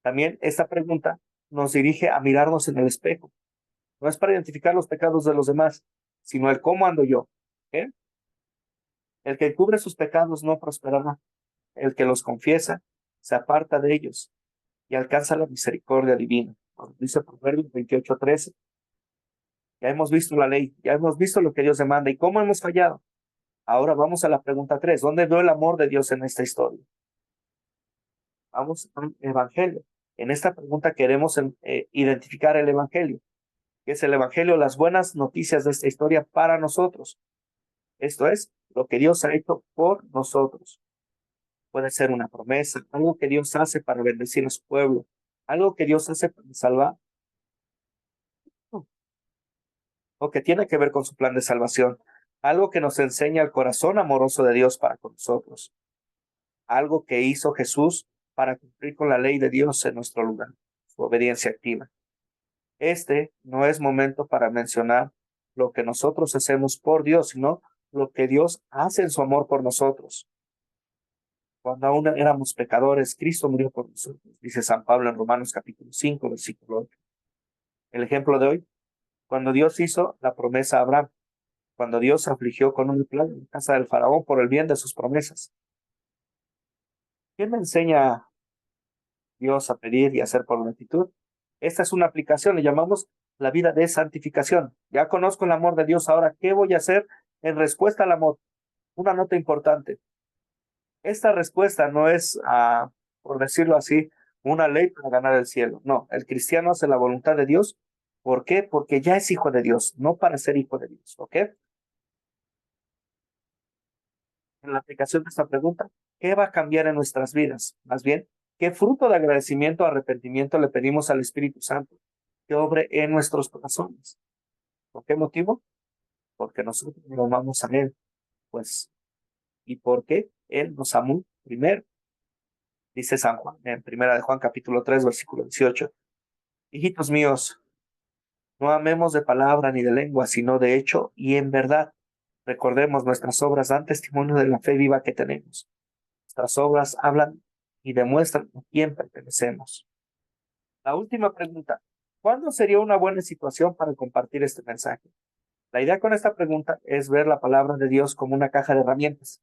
También esta pregunta nos dirige a mirarnos en el espejo. No es para identificar los pecados de los demás, sino el cómo ando yo. ¿Okay? El que cubre sus pecados no prosperará. El que los confiesa se aparta de ellos y alcanza la misericordia divina. Como dice Proverbios 28:13. Ya hemos visto la ley, ya hemos visto lo que Dios demanda y cómo hemos fallado. Ahora vamos a la pregunta 3. ¿Dónde veo el amor de Dios en esta historia? Vamos al Evangelio. En esta pregunta queremos identificar el Evangelio. ¿Qué es el Evangelio? Las buenas noticias de esta historia para nosotros. Esto es lo que Dios ha hecho por nosotros. Puede ser una promesa, algo que Dios hace para bendecir a su pueblo, algo que Dios hace para salvar. o que tiene que ver con su plan de salvación, algo que nos enseña el corazón amoroso de Dios para con nosotros, algo que hizo Jesús para cumplir con la ley de Dios en nuestro lugar, su obediencia activa. Este no es momento para mencionar lo que nosotros hacemos por Dios, sino lo que Dios hace en su amor por nosotros. Cuando aún éramos pecadores, Cristo murió por nosotros, dice San Pablo en Romanos capítulo 5, versículo 8. El ejemplo de hoy, cuando Dios hizo la promesa a Abraham, cuando Dios afligió con una plaga en casa del faraón por el bien de sus promesas. ¿Qué me enseña Dios a pedir y hacer por gratitud? Esta es una aplicación, le llamamos la vida de santificación. Ya conozco el amor de Dios, ahora, ¿qué voy a hacer en respuesta al amor? Una nota importante. Esta respuesta no es, por decirlo así, una ley para ganar el cielo. No, el cristiano hace la voluntad de Dios. ¿Por qué? Porque ya es hijo de Dios, no para ser hijo de Dios. ¿Ok? En la aplicación de esta pregunta, ¿qué va a cambiar en nuestras vidas? Más bien, ¿qué fruto de agradecimiento o arrepentimiento le pedimos al Espíritu Santo que obre en nuestros corazones? ¿Por qué motivo? Porque nosotros lo amamos a Él. Pues, ¿y por qué? Él nos amó primero. Dice San Juan, en Primera de Juan capítulo 3, versículo 18. Hijitos míos, no amemos de palabra ni de lengua, sino de hecho y en verdad. Recordemos, nuestras obras dan testimonio de la fe viva que tenemos. Nuestras obras hablan y demuestran a quién pertenecemos. La última pregunta, ¿cuándo sería una buena situación para compartir este mensaje? La idea con esta pregunta es ver la palabra de Dios como una caja de herramientas.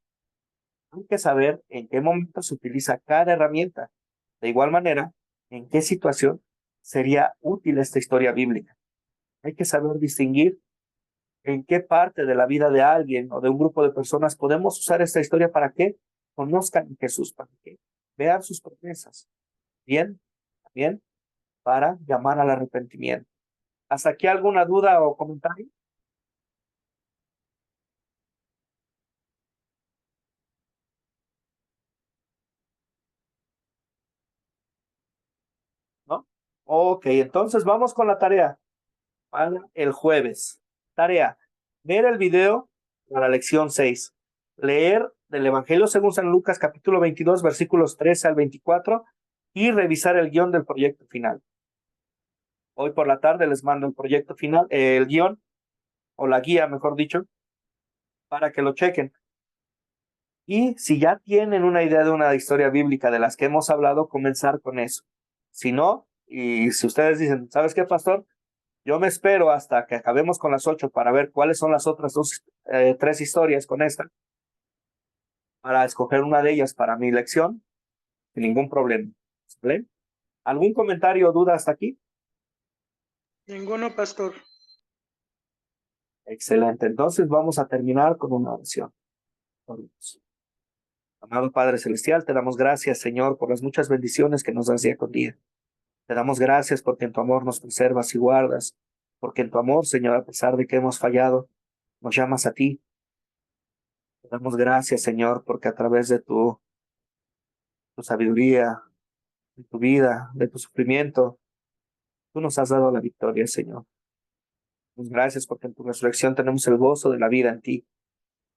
Hay que saber en qué momento se utiliza cada herramienta. De igual manera, en qué situación sería útil esta historia bíblica. Hay que saber distinguir en qué parte de la vida de alguien o de un grupo de personas podemos usar esta historia para que conozcan a Jesús, para que vean sus promesas. Bien, también para llamar al arrepentimiento. ¿Hasta aquí alguna duda o comentario? ¿No? Ok, entonces vamos con la tarea para el jueves. Tarea, ver el video para la lección 6. Leer del Evangelio según San Lucas capítulo 22 versículos 13 al 24 y revisar el guión del proyecto final. Hoy por la tarde les mando el proyecto final, el guión o la guía, mejor dicho, para que lo chequen. Y si ya tienen una idea de una historia bíblica de las que hemos hablado, comenzar con eso. Si no, y si ustedes dicen, ¿sabes qué, pastor? Yo me espero hasta que acabemos con las 8 para ver cuáles son las otras tres historias con esta, para escoger una de ellas para mi lección, sin ningún problema. ¿Vale? ¿Algún comentario o duda hasta aquí? Ninguno, pastor. Excelente. Entonces vamos a terminar con una oración. Amado Padre Celestial, te damos gracias, Señor, por las muchas bendiciones que nos das día con día. Te damos gracias porque en tu amor nos preservas y guardas, porque en tu amor, Señor, a pesar de que hemos fallado, nos llamas a ti. Te damos gracias, Señor, porque a través de tu sabiduría, de tu vida, de tu sufrimiento, tú nos has dado la victoria, Señor. Damos gracias porque en tu resurrección tenemos el gozo de la vida en ti.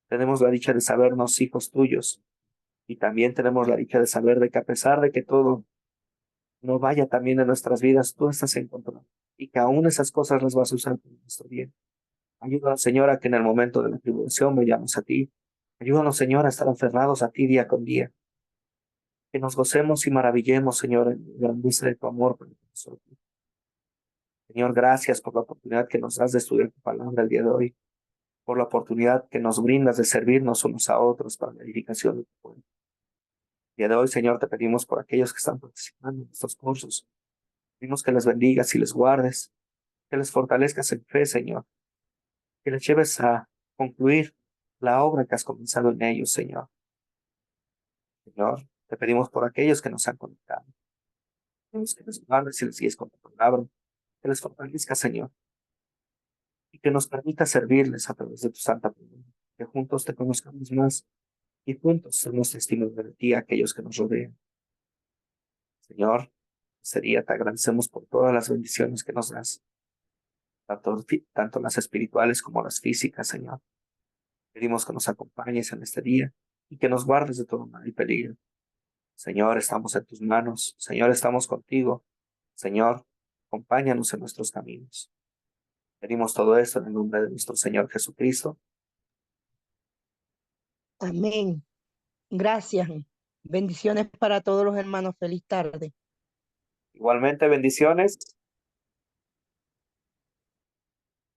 Tenemos la dicha de sabernos hijos tuyos y también tenemos la dicha de saber de que a pesar de que todo no vaya también en nuestras vidas, tú estás en control y que aún esas cosas las vas a usar para nuestro bien. Ayúdanos, Señor, a que en el momento de la tribulación vayamos a ti. Ayúdanos, Señor, a estar aferrados a ti día con día. Que nos gocemos y maravillemos, Señor, en la grandeza de tu amor por nosotros. Señor, gracias por la oportunidad que nos das de estudiar tu palabra el día de hoy, por la oportunidad que nos brindas de servirnos unos a otros para la edificación de tu pueblo. El día de hoy, Señor, te pedimos por aquellos que están participando en estos cursos. Pedimos que les bendigas y les guardes, que les fortalezcas en fe, Señor, que les lleves a concluir la obra que has comenzado en ellos, Señor. Señor, te pedimos por aquellos que nos han conectado. Pedimos que les guardes y les guíes con tu palabra, que les fortalezca, Señor, y que nos permita servirles a través de tu santa palabra, que juntos te conozcamos más y juntos somos testigos de ti a aquellos que nos rodean. Señor, te agradecemos por todas las bendiciones que nos das. tanto las espirituales como las físicas, Señor. Pedimos que nos acompañes en este día y que nos guardes de todo mal y peligro. Señor, estamos en tus manos. Señor, estamos contigo. Señor, acompáñanos en nuestros caminos. Pedimos todo esto en el nombre de nuestro Señor Jesucristo. Amén. Gracias. Bendiciones para todos los hermanos. Feliz tarde. Igualmente, bendiciones.